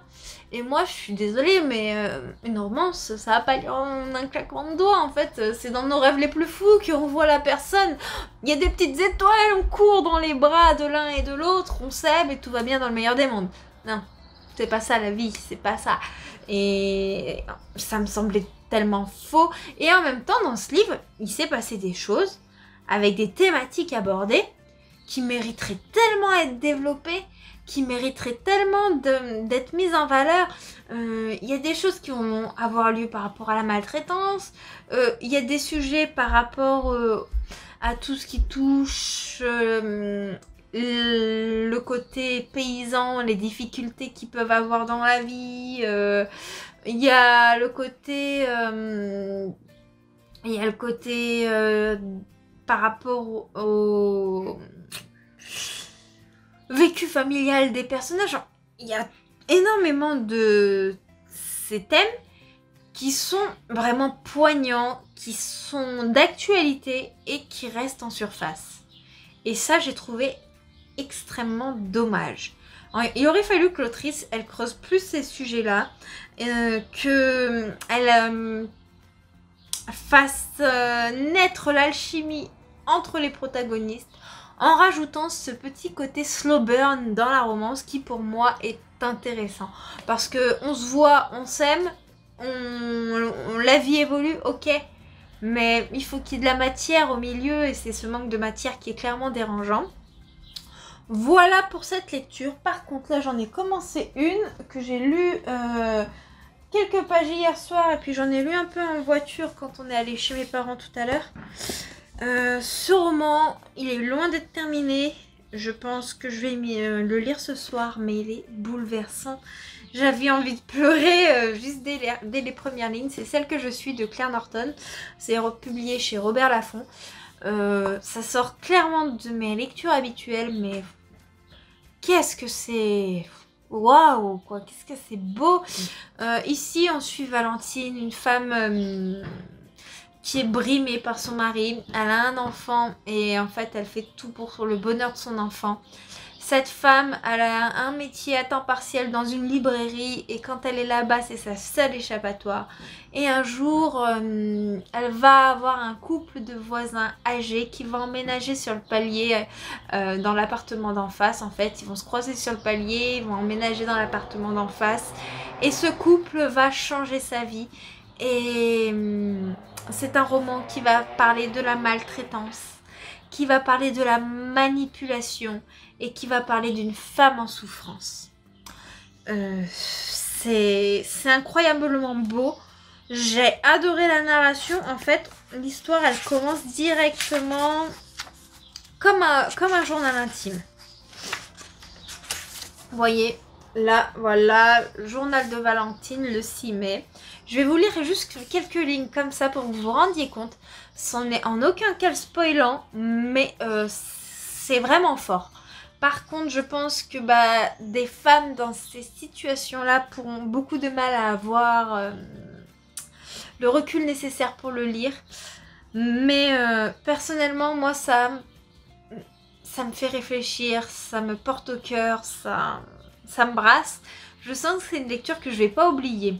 Et moi, je suis désolée, mais une romance, ça va pas lieu en un claquement de doigts. En fait, c'est dans nos rêves les plus fous qu'on voit la personne. Il y a des petites étoiles, on court dans les bras de l'un et de l'autre, on s'aime et tout va bien dans le meilleur des mondes. Non, c'est pas ça la vie, c'est pas ça. Et ça me semblait tellement faux. Et en même temps, dans ce livre, il s'est passé des choses avec des thématiques abordées qui mériteraient tellement être développées, qui mériteraient tellement d'être mises en valeur. Il y a des choses qui vont avoir lieu par rapport à la maltraitance, il y a des sujets par rapport à tout ce qui touche le côté paysan, les difficultés qu'ils peuvent avoir dans la vie, il y a le côté par rapport au vécu familial des personnages. Il y a énormément de ces thèmes qui sont vraiment poignants, qui sont d'actualité et qui restent en surface. Et ça, j'ai trouvé extrêmement dommage. Il aurait fallu que l'autrice, elle creuse plus ces sujets-là, qu'elle fasse naître l'alchimie entre les protagonistes, en rajoutant ce petit côté slow burn dans la romance qui pour moi est intéressant. Parce que on se voit, on s'aime, la vie évolue, ok. Mais il faut qu'il y ait de la matière au milieu et c'est ce manque de matière qui est clairement dérangeant. Voilà pour cette lecture. Par contre là j'en ai commencé une que j'ai lue quelques pages hier soir et puis j'en ai lu un peu en voiture quand on est allé chez mes parents tout à l'heure. Ce roman, il est loin d'être terminé. Je pense que je vais le lire ce soir, mais il est bouleversant. J'avais envie de pleurer juste dès les premières lignes. C'est Celle que je suis de Claire Norton. C'est republié chez Robert Laffont. Ça sort clairement de mes lectures habituelles, mais qu'est-ce que c'est... Waouh, quoi, qu'est-ce que c'est beau. Ici, on suit Valentine, une femme... qui est brimée par son mari. Elle a un enfant et en fait elle fait tout pour le bonheur de son enfant. Cette femme, elle a un métier à temps partiel dans une librairie et quand elle est là-bas, c'est sa seule échappatoire. Et un jour, elle va avoir un couple de voisins âgés qui vont emménager sur le palier dans l'appartement d'en face. En fait, ils vont se croiser sur le palier, ils vont emménager dans l'appartement d'en face. Et ce couple va changer sa vie. Et c'est un roman qui va parler de la maltraitance, qui va parler de la manipulation et qui va parler d'une femme en souffrance. C'est incroyablement beau. J'ai adoré la narration. En fait, l'histoire, elle commence directement comme un journal intime. Vous voyez, là, voilà, journal de Valentine, le 6 mai. Je vais vous lire juste quelques lignes comme ça pour que vous vous rendiez compte. Ce n'est en aucun cas spoilant, mais c'est vraiment fort. Par contre, je pense que des femmes dans ces situations-là pourront beaucoup de mal à avoir le recul nécessaire pour le lire. Mais personnellement, moi, ça me fait réfléchir, ça me porte au cœur, ça me brasse. Je sens que c'est une lecture que je ne vais pas oublier.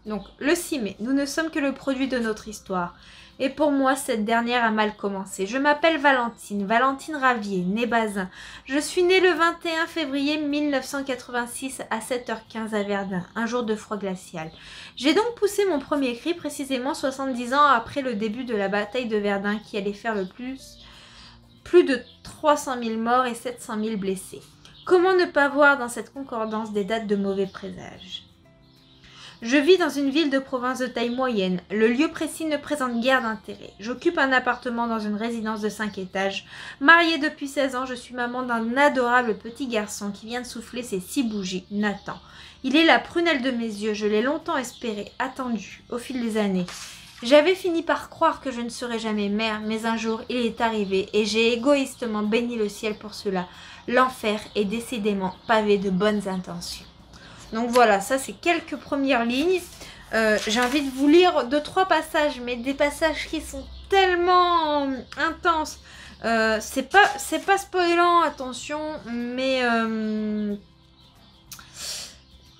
Donc, le 6 mai, nous ne sommes que le produit de notre histoire. Et pour moi, cette dernière a mal commencé. Je m'appelle Valentine Ravier, née Bazin. Je suis née le 21 février 1986 à 7h15 à Verdun, un jour de froid glacial. J'ai donc poussé mon premier cri précisément 70 ans après le début de la bataille de Verdun qui allait faire plus de 300 000 morts et 700 000 blessés. Comment ne pas voir dans cette concordance des dates de mauvais présages ? Je vis dans une ville de province de taille moyenne. Le lieu précis ne présente guère d'intérêt. J'occupe un appartement dans une résidence de 5 étages. Mariée depuis 16 ans, je suis maman d'un adorable petit garçon qui vient de souffler ses 6 bougies, Nathan. Il est la prunelle de mes yeux. Je l'ai longtemps espéré, attendu, au fil des années. J'avais fini par croire que je ne serais jamais mère, mais un jour, il est arrivé et j'ai égoïstement béni le ciel pour cela. L'enfer est décidément pavé de bonnes intentions. Donc voilà, ça c'est quelques premières lignes. J'ai envie de vous lire 2-3 passages, mais des passages qui sont tellement intenses. C'est pas spoilant, attention, mais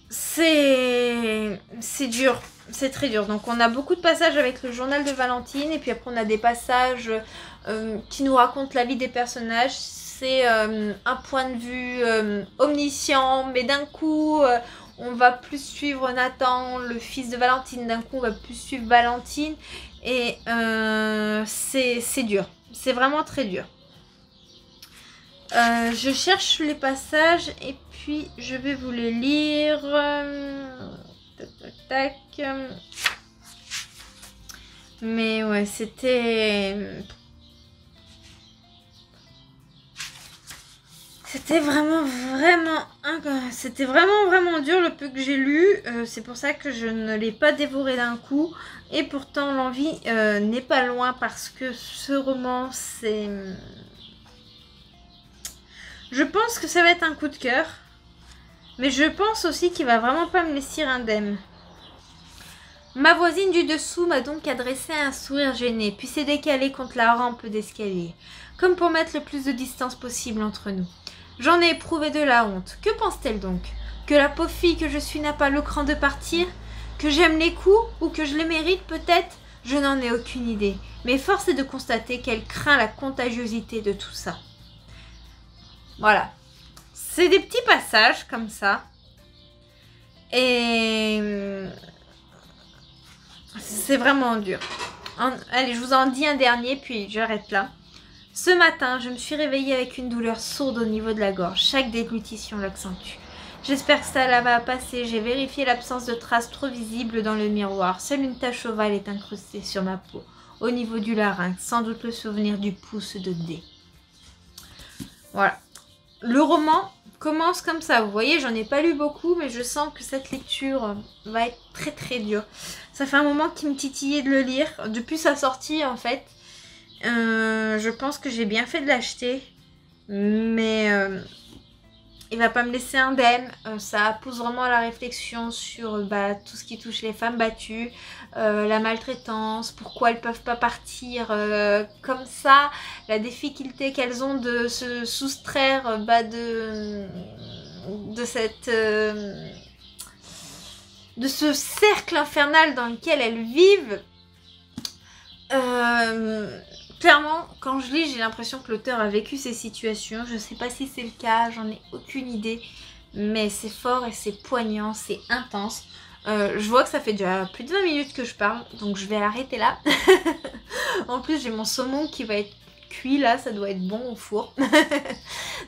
c'est dur. C'est très dur. Donc on a beaucoup de passages avec le journal de Valentine, et puis après on a des passages qui nous racontent la vie des personnages. C'est un point de vue omniscient, mais d'un coup, on va plus suivre Nathan, le fils de Valentine, d'un coup, on va plus suivre Valentine, et c'est dur, c'est vraiment très dur. Je cherche les passages, et puis je vais vous les lire. Tac, tac, tac. Mais ouais, c'était... C'était vraiment dur le peu que j'ai lu. C'est pour ça que je ne l'ai pas dévoré d'un coup. Et pourtant, l'envie n'est pas loin parce que ce roman, c'est... Je pense que ça va être un coup de cœur. Mais je pense aussi qu'il va vraiment pas me laisser indemne. Ma voisine du dessous m'a donc adressé un sourire gêné, puis s'est décalée contre la rampe d'escalier, comme pour mettre le plus de distance possible entre nous. J'en ai éprouvé de la honte. Que pense-t-elle donc? Que la pauvre fille que je suis n'a pas le cran de partir? Que j'aime les coups? Ou que je les mérite peut-être? Je n'en ai aucune idée. Mais force est de constater qu'elle craint la contagiosité de tout ça. Voilà. C'est des petits passages comme ça. Et... c'est vraiment dur. Allez, je vous en dis un dernier, puis j'arrête là. Ce matin, je me suis réveillée avec une douleur sourde au niveau de la gorge. Chaque déglutition l'accentue. J'espère que ça va passer. J'ai vérifié l'absence de traces trop visibles dans le miroir. Seule une tache ovale est incrustée sur ma peau, au niveau du larynx. Sans doute le souvenir du pouce de D. Voilà. Le roman commence comme ça. Vous voyez, j'en ai pas lu beaucoup, mais je sens que cette lecture va être très très dure. Ça fait un moment qu'il me titillait de le lire. Depuis sa sortie, en fait. Je pense que j'ai bien fait de l'acheter. Mais il va pas me laisser indemne. Ça pousse vraiment à la réflexion sur tout ce qui touche les femmes battues, la maltraitance, pourquoi elles peuvent pas partir comme ça, la difficulté qu'elles ont de se soustraire de cette de ce cercle infernal dans lequel elles vivent. Clairement, quand je lis, j'ai l'impression que l'auteur a vécu ces situations. Je sais pas si c'est le cas, j'en ai aucune idée. Mais c'est fort et c'est poignant, c'est intense. Je vois que ça fait déjà plus de 20 minutes que je parle, donc je vais arrêter là. En plus, j'ai mon saumon qui va être cuit là, ça doit être bon au four.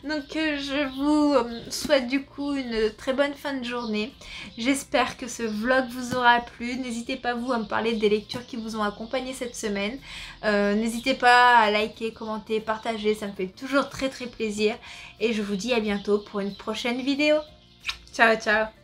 Donc je vous souhaite du coup une très bonne fin de journée. J'espère que ce vlog vous aura plu. N'hésitez pas vous à me parler des lectures qui vous ont accompagné cette semaine. N'hésitez pas à liker, commenter, partager, ça me fait toujours très plaisir. Et je vous dis à bientôt pour une prochaine vidéo. Ciao ciao.